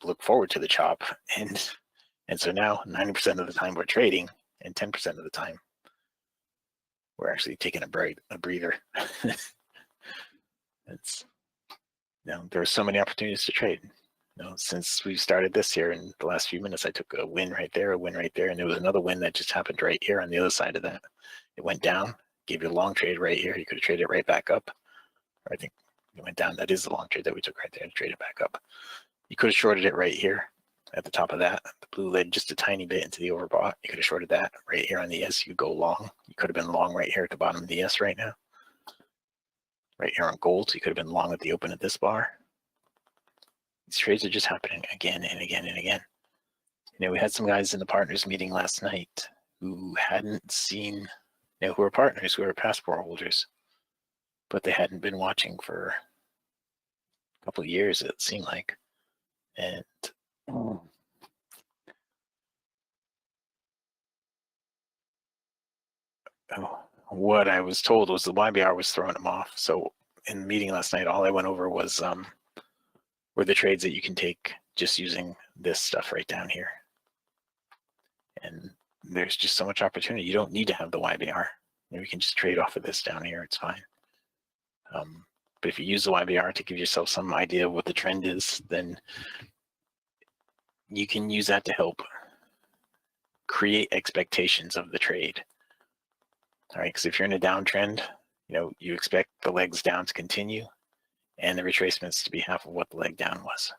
look forward to the chop, and so now 90% of the time we're trading, and 10% of the time we're actually taking a breather. It's, you know, there are so many opportunities to trade. You know, since we started this here in the last few minutes, I took a win right there, a win right there, and there was another win that just happened right here on the other side of that. It went down, gave you a long trade right here. You could have traded it right back up. Or I think it went down. That is the long trade that we took right there to trade it back up. You could have shorted it right here at the top of that. The blue led just a tiny bit into the overbought. You could have shorted that right here on the S. You go long. You could have been long right here at the bottom of the S right now. Right here on gold, you could have been long at the open at this bar. These trades are just happening again and again and again. You know, we had some guys in the partners meeting last night who hadn't seen, you know, who were partners, who were passport holders, but they hadn't been watching for a couple of years, it seemed like. And what I was told was the YBR was throwing them off. So in the meeting last night, all I went over was were the trades that you can take just using this stuff right down here. And there's just so much opportunity. You don't need to have the YBR. You can just trade off of this down here. It's fine. But if you use the YBR to give yourself some idea of what the trend is, then you can use that to help create expectations of the trade. All right, because if you're in a downtrend, you know, you expect the legs down to continue and the retracements to be half of what the leg down was.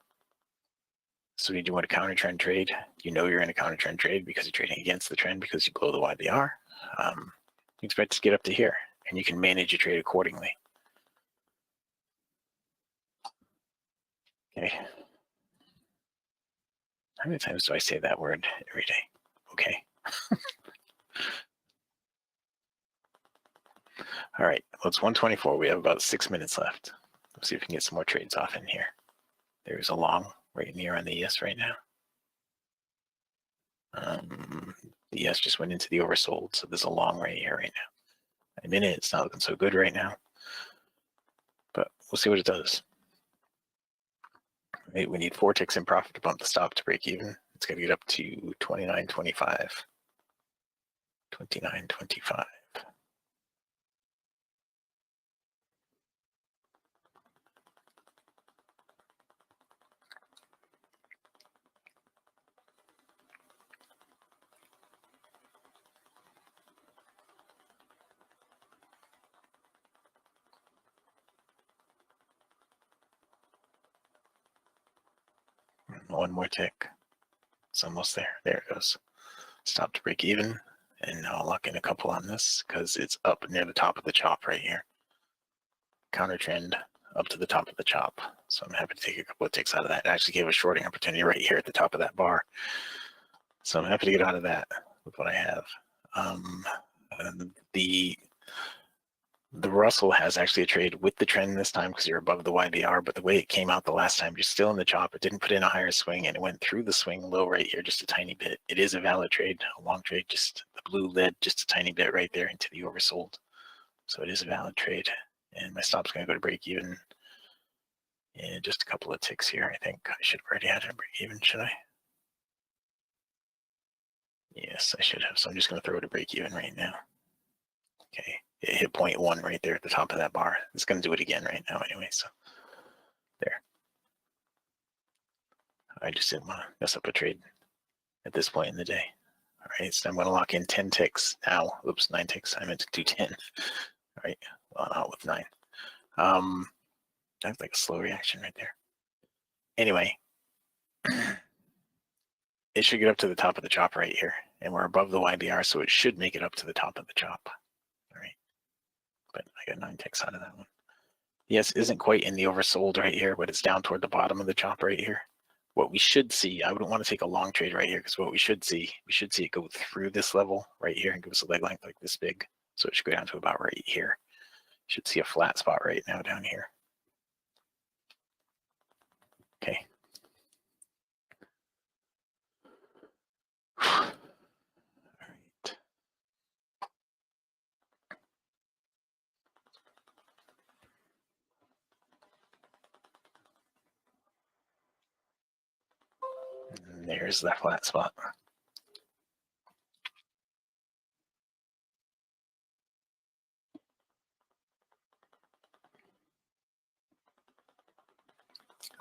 So you do want a counter trend trade. You know you're in a counter trend trade because you're trading against the trend because you blow the YBR. You expect to get up to here, and you can manage your trade accordingly. Okay. How many times do I say that word every day? Okay. All right, well, it's 1:24. We have about 6 minutes left. Let's see if we can get some more trades off in here. There's a long right near on the ES right now. The ES just went into the oversold, so there's a long right here right now. In a minute, it's not looking so good right now, but we'll see what it does. Right, we need 4 ticks in profit to bump the stop to break even. It's got to get up to 29.25. 29.25. One more tick. It's almost there. There it goes. Stop to break even. And now I'll lock in a couple on this because it's up near the top of the chop right here. Counter trend up to the top of the chop. So I'm happy to take a couple of ticks out of that. It actually gave a shorting opportunity right here at the top of that bar. So I'm happy to get out of that with what I have. The Russell has actually a trade with the trend this time because you're above the YBR, but the way it came out the last time, you're still in the chop. It didn't put in a higher swing, and it went through the swing low right here just a tiny bit. It is a valid trade, a long trade, just the blue led just a tiny bit right there into the oversold. So it is a valid trade, and my stop's going to go to break even in just a couple of ticks here. I think I should have already had it break even, should I? Yes, I should have. So I'm just going to throw it to break even right now. Okay. It hit 0.1 right there at the top of that bar. It's going to do it again right now anyway, so there. I just didn't want to mess up a trade at this point in the day. All right, so I'm going to lock in 10 ticks now. Oops, 9 ticks. I meant to do 10. All right, well, out with 9. That's like a slow reaction right there. Anyway, it should get up to the top of the chop right here, and we're above the YBR, so it should make it up to the top of the chop. All right, but I got 9 ticks out of that one. Yes, isn't quite in the oversold right here, but it's down toward the bottom of the chop right here. What we should see, I wouldn't want to take a long trade right here because what we should see it go through this level right here and give us a leg length like this big. So it should go down to about right here. Should see a flat spot right now down here. Okay. All right. And there's that flat spot.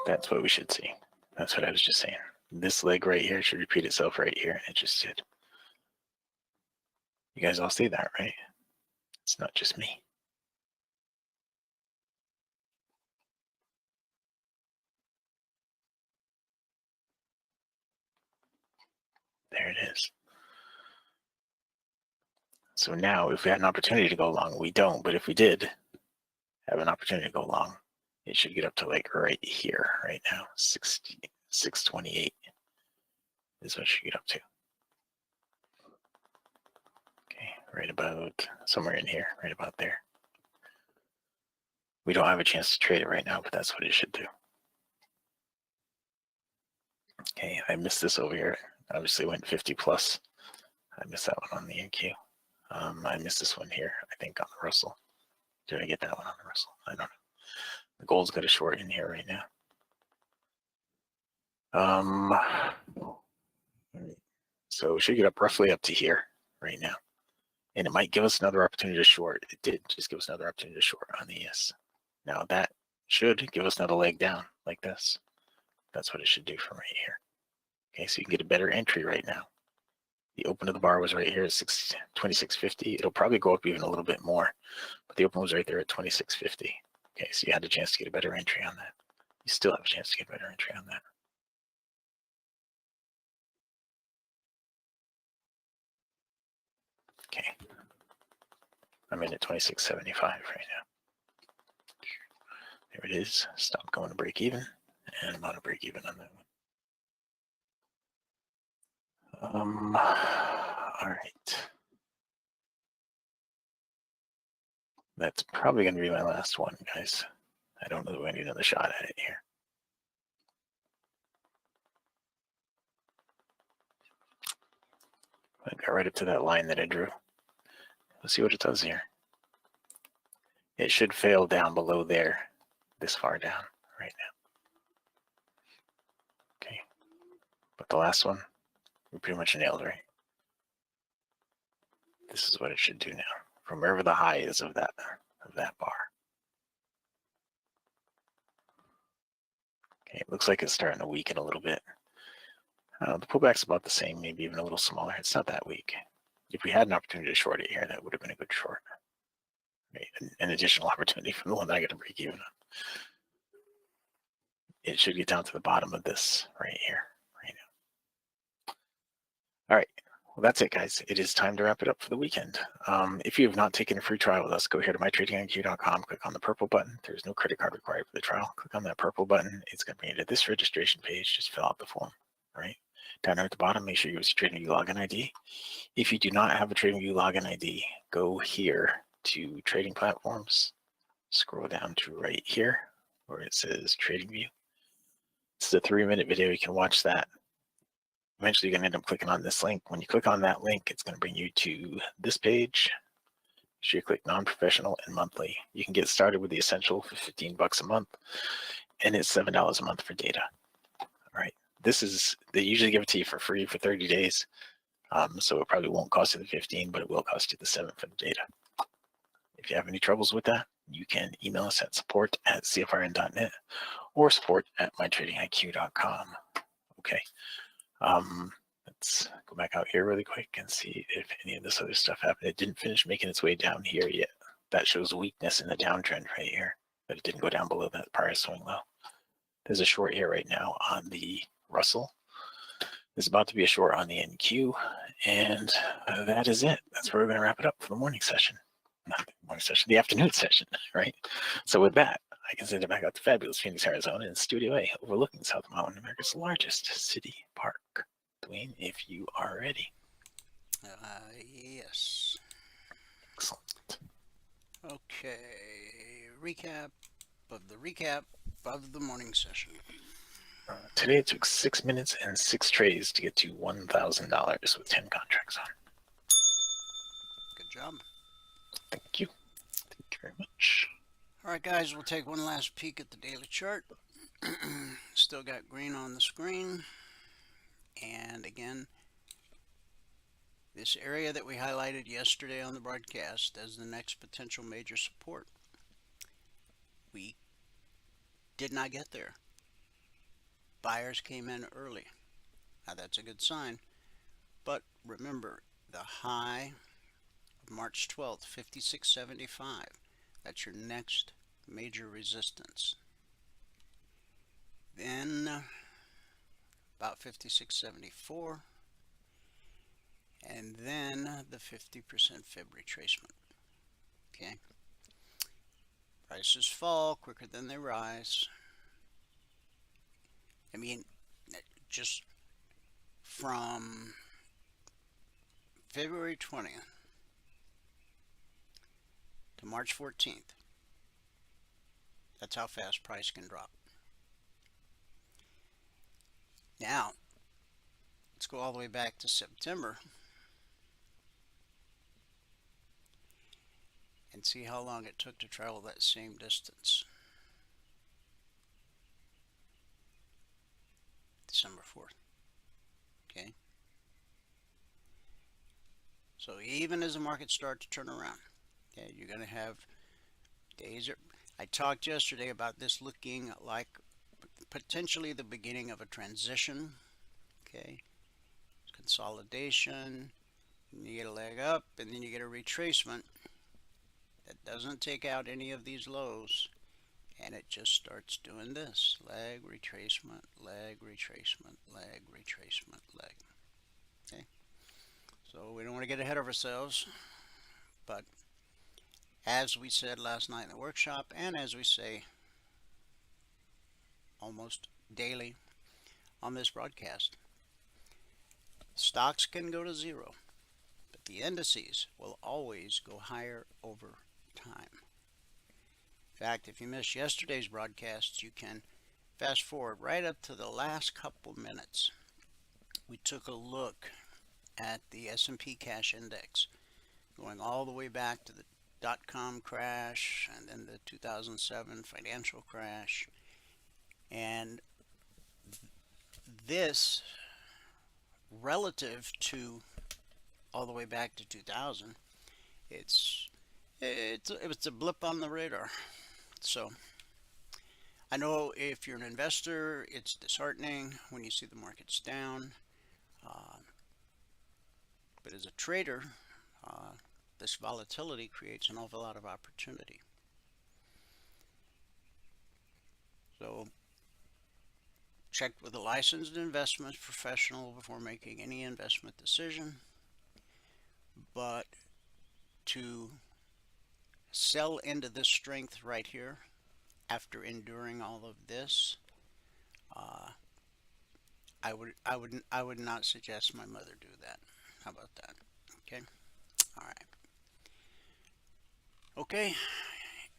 That's what we should see. That's what I was just saying. This leg right here should repeat itself right here. It just did. You guys all see that, right? It's not just me. There it is. So now if we had an opportunity to go long, we don't, but if we did have an opportunity to go long, it should get up to like right here, right now, 628 is what it should get up to. Okay, right about somewhere in here, right about there. We don't have a chance to trade it right now, but that's what it should do. Okay, I missed this over here. Obviously went 50 plus. I missed that one on the NQ. I missed this one here, I think on the Russell. Did I get that one on the Russell? I don't know. The gold's got a short in here right now. So it should get up roughly up to here right now. And it might give us another opportunity to short. It did just give us another opportunity to short on the ES. Now that should give us another leg down like this. That's what it should do from right here. Okay, so you can get a better entry right now. The open of the bar was right here at 26.50. It'll probably go up even a little bit more, but the open was right there at 26.50. Okay, so you had a chance to get a better entry on that. You still have a chance to get a better entry on that. Okay, I'm in at 26.75 right now. There it is. Stop going to break even, And I'm on a break even on that one. All right. That's probably going to be my last one, guys. I don't know that we need another shot at it here. I got right up to that line that I drew. Let's see what it does here. It should fail down below there, this far down right now. Okay, but the last one, we pretty much nailed, right? This is what it should do now, from wherever the high is of that bar. Okay, it looks like it's starting to weaken a little bit. The pullback's about the same, maybe even a little smaller. It's not that weak. If we had an opportunity to short it here, that would have been a good short. Right? An additional opportunity from the one that I got to break even on. It should get down to the bottom of this right here, right now. All right. Well, that's it, guys. It is time to wrap it up for the weekend. If you have not taken a free trial with us, go here to mytradingiq.com, click on the purple button. There's no credit card required for the trial. Click on that purple button. It's going to bring you to this registration page. Just fill out the form, right? Down there at the bottom, make sure you use your TradingView login ID. If you do not have a TradingView login ID, go here to Trading Platforms. Scroll down to right here where it says TradingView. This is a 3-minute video. You can watch that. Eventually, you're going to end up clicking on this link. When you click on that link, it's going to bring you to this page. Make sure you click non-professional and monthly. You can get started with the essential for $15 a month, and it's $7 a month for data. All right. They usually give it to you for free for 30 days. So it probably won't cost you the 15, but it will cost you the 7 for the data. If you have any troubles with that, you can email us at support@cfrn.net or support@mytradingiq.com. Okay. Let's go back out here really quick and see if any of this other stuff happened. It didn't finish making its way down here yet. That shows weakness in the downtrend right here, but it didn't go down below that prior swing low. There's a short here right now on the Russell. There's about to be a short on the NQ, and that is it. That's where we're going to wrap it up for the morning session. Not the morning session, the afternoon session, right? So with that, I can send it back out to fabulous Phoenix, Arizona in Studio A, overlooking South Mountain, America's largest city park. Dwayne, if you are ready. Yes. Excellent. Okay. Recap of the morning session. Today it took 6 minutes and 6 trades to get to $1,000 with 10 contracts on. Good job. Thank you. Thank you very much. All right, guys, we'll take one last peek at the daily chart. Still got green on the screen. And again, this area that we highlighted yesterday on the broadcast as the next potential major support, we did not get there. Buyers came in early. Now that's a good sign. But remember, the high of March 12th, 56.75, that's your next major resistance. Then about 56.74, and then the 50% fib retracement. Okay, prices fall quicker than they rise. I mean, just from February 20th to March 14th, that's how fast price can drop. Now, let's go all the way back to September and see how long it took to travel that same distance. December 4th. Okay. So even as the markets start to turn around, okay, you're going to have days. I talked yesterday about this looking like potentially the beginning of a transition. Okay. Consolidation. You get a leg up, and then you get a retracement that doesn't take out any of these lows, and it just starts doing this: leg retracement, leg retracement, leg retracement, leg. Okay, so we don't want to get ahead of ourselves, but as we said last night in the workshop, and as we say almost daily on this broadcast. Stocks can go to zero, but the indices will always go higher over time. In fact, if you missed yesterday's broadcast, you can fast forward right up to the last couple minutes. We took a look at the S&P Cash Index, going all the way back to the dot-com crash and then the 2007 financial crash. And this, relative to all the way back to 2000, it's a blip on the radar. So I know if you're an investor, it's disheartening when you see the markets down. But as a trader, this volatility creates an awful lot of opportunity. So check with a licensed investment professional before making any investment decision. But to sell into this strength right here after enduring all of this, I would not suggest my mother do that. How about that? Okay. All right. Okay.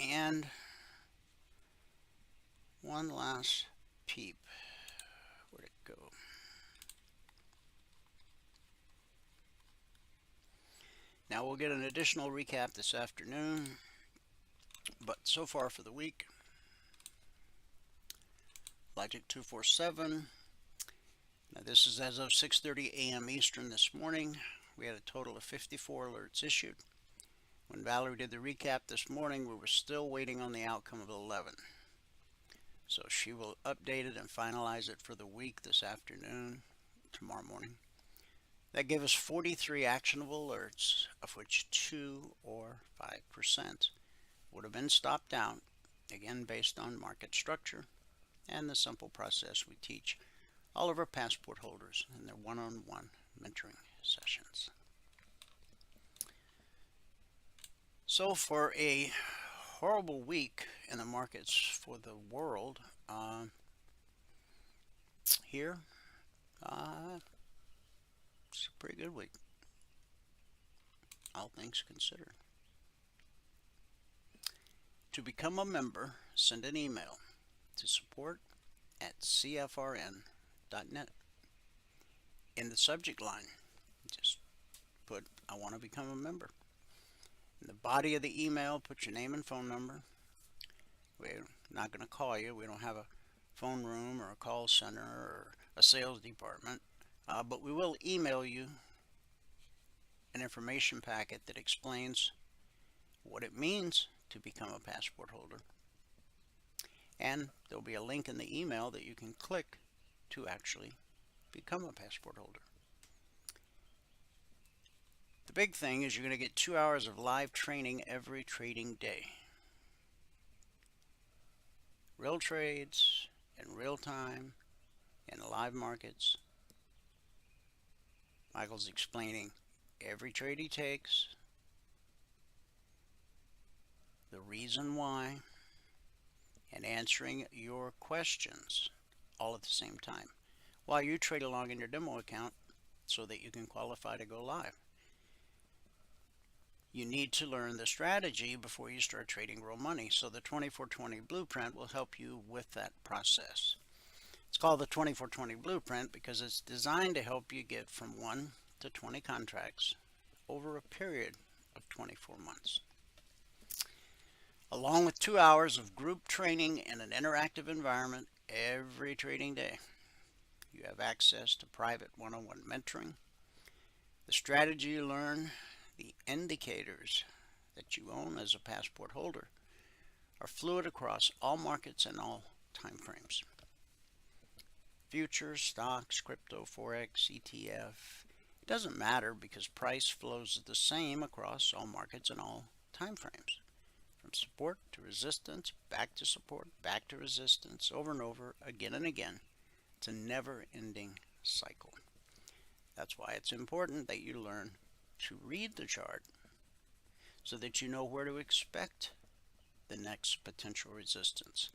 And one last peep. Where'd it go? Now we'll get an additional recap this afternoon, but so far for the week, Logic 247. Now this is as of 6:30 a.m. Eastern this morning. We had a total of 54 alerts issued. When Valerie did the recap this morning, we were still waiting on the outcome of 11. So she will update it and finalize it for the week this afternoon, tomorrow morning. That gave us 43 actionable alerts, of which 2 or 5% would have been stopped out, again based on market structure and the simple process we teach all of our passport holders in their one-on-one mentoring sessions. So for a horrible week in the markets for the world, here, it's a pretty good week, all things considered. To become a member, send an email to support@cfrn.net. In the subject line, just put, I want to become a member. In the body of the email, put your name and phone number. We're not going to call you. We don't have a phone room or a call center or a sales department, but we will email you an information packet that explains what it means to become a passport holder. And there'll be a link in the email that you can click to actually become a passport holder. The big thing is you're going to get 2 hours of live training every trading day. Real trades in real time in the live markets. Michael's explaining every trade he takes, the reason why, and answering your questions all at the same time while you trade along in your demo account so that you can qualify to go live. You need to learn the strategy before you start trading real money, so the 2420 blueprint will help you with that process. It's called the 2420 blueprint because it's designed to help you get from 1 to 20 contracts over a period of 24 months. Along with 2 hours of group training in an interactive environment every trading day. You have access to private one-on-one mentoring, the strategy you learn, the indicators that you own as a passport holder are fluid across all markets and all time frames. Futures, stocks, crypto, Forex, ETF, it doesn't matter because price flows the same across all markets and all time frames. From support to resistance, back to support, back to resistance, over and over, again and again. It's a never-ending cycle. That's why it's important that you learn to read the chart so that you know where to expect the next potential resistance,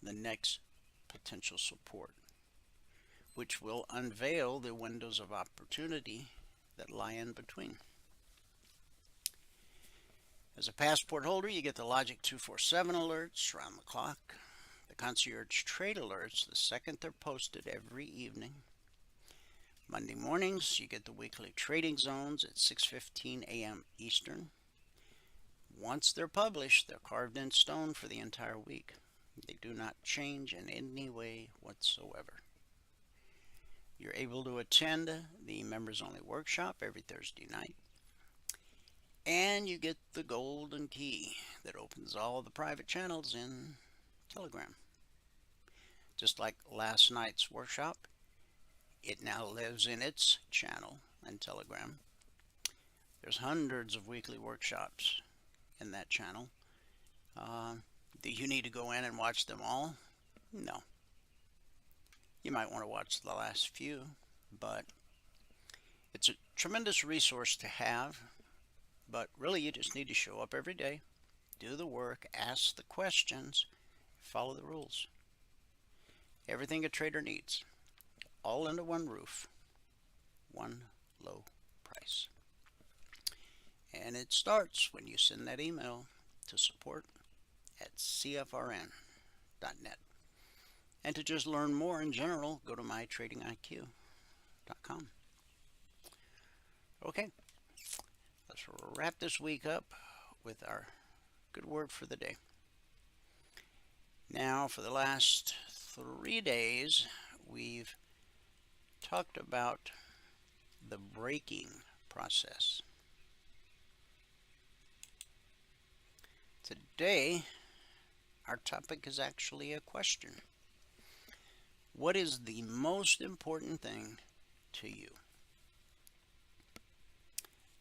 the next potential support, which will unveil the windows of opportunity that lie in between. As a passport holder, you get the Logic 247 alerts around the clock, the concierge trade alerts the second they're posted every evening. Monday mornings, you get the weekly trading zones at 6:15 a.m. Eastern. Once they're published, they're carved in stone for the entire week. They do not change in any way whatsoever. You're able to attend the members-only workshop every Thursday night. And you get the golden key that opens all the private channels in Telegram. Just like last night's workshop, it now lives in its channel in Telegram. There's hundreds of weekly workshops in that channel. Do you need to go in and watch them all? No. You might want to watch the last few, but it's a tremendous resource to have. But really, you just need to show up every day, do the work, ask the questions, follow the rules. Everything a trader needs, all under one roof, one low price. And it starts when you send that email to support@cfrn.net. And to just learn more in general, go to mytradingiq.com. Okay. Let's wrap this week up with our good word for the day. Now, for the last 3 days, we've talked about the breaking process. Today, our topic is actually a question. What is the most important thing to you?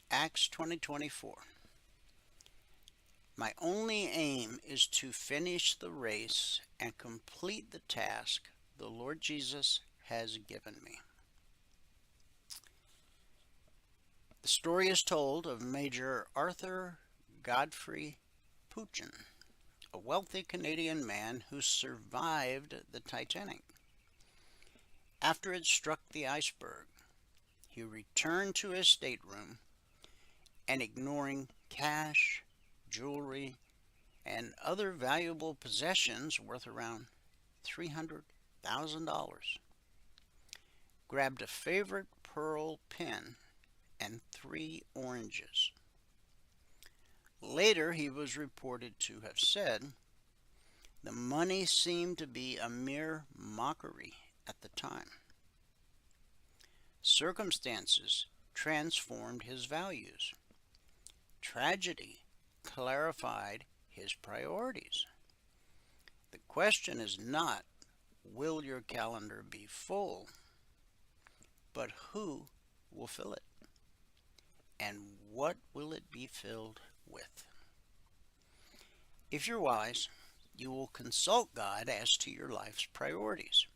Acts 20:24. My only aim is to finish the race and complete the task the Lord Jesus has given me. The story is told of Major Arthur Godfrey Pugin, a wealthy Canadian man who survived the Titanic. After it struck the iceberg, he returned to his stateroom and, ignoring cash, jewelry, and other valuable possessions worth around $300,000, grabbed a favorite pearl pin and 3 oranges. Later, he was reported to have said, "The money seemed to be a mere mockery at the time. Circumstances transformed his values. Tragedy clarified his priorities. The question is not, will your calendar be full, but who will fill it? And what will it be filled with?" If you're wise, you will consult God as to your life's priorities.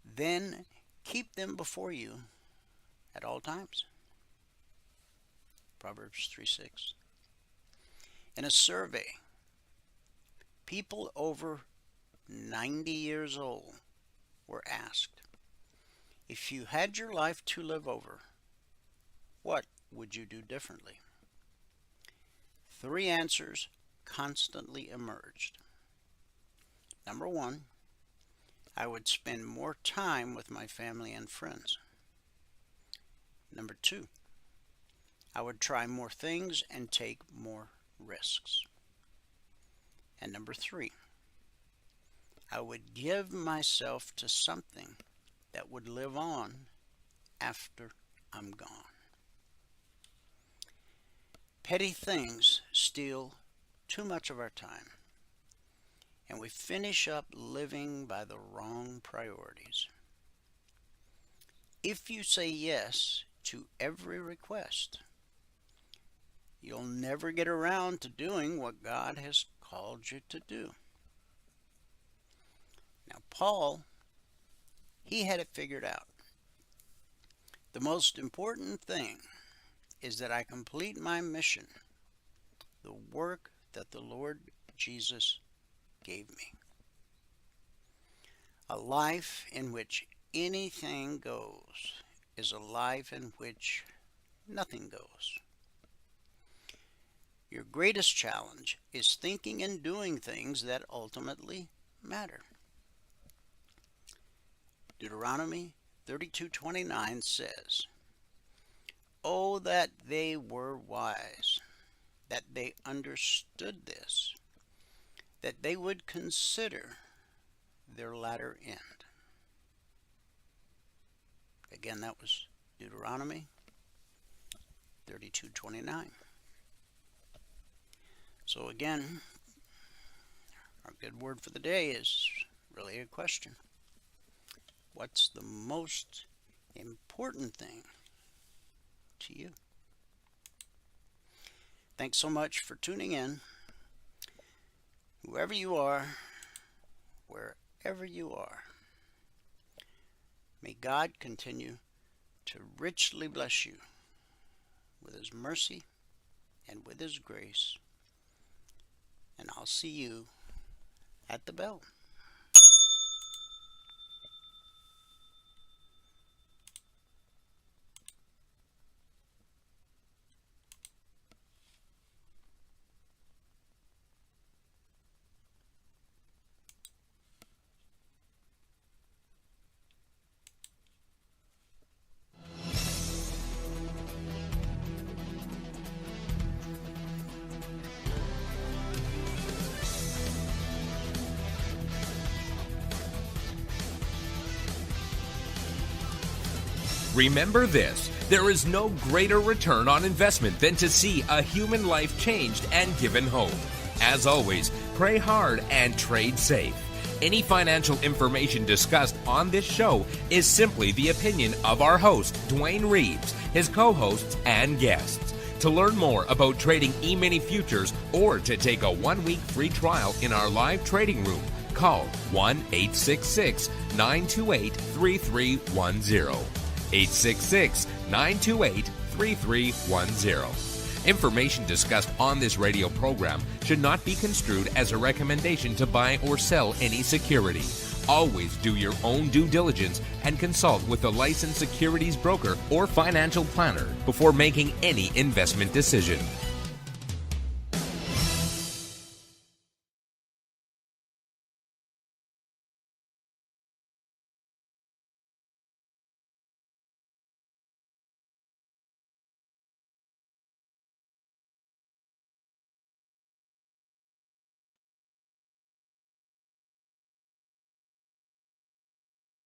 Then keep them before you at all times. Proverbs 3:6. In a survey, people over 90 years old were asked, if you had your life to live over, what would you do differently? 3 answers constantly emerged. Number 1, I would spend more time with my family and friends. Number 2, I would try more things and take more risks. And number 3, I would give myself to something that would live on after I'm gone. Petty things steal too much of our time, and we finish up living by the wrong priorities. If you say yes to every request, you'll never get around to doing what God has called you to do. Now, Paul, he had it figured out. The most important thing is that I complete my mission, the work that the Lord Jesus gave me. A life in which anything goes is a life in which nothing goes. Your greatest challenge is thinking and doing things that ultimately matter. Deuteronomy 32:29 says, "Oh, that they were wise, that they understood this, that they would consider their latter end." Again, that was Deuteronomy 32:29. So again, our good word for the day is really a question. What's the most important thing to you? Thanks so much for tuning in. Whoever you are, wherever you are, may God continue to richly bless you with His mercy and with His grace. And I'll see you at the bell. Remember this, there is no greater return on investment than to see a human life changed and given hope. As always, pray hard and trade safe. Any financial information discussed on this show is simply the opinion of our host, Dwayne Reeves, his co-hosts, and guests. To learn more about trading E-mini futures or to take a 1-week free trial in our live trading room, call 1-866-928-3310. 866-928-3310. Information discussed on this radio program should not be construed as a recommendation to buy or sell any security. Always do your own due diligence and consult with a licensed securities broker or financial planner before making any investment decision.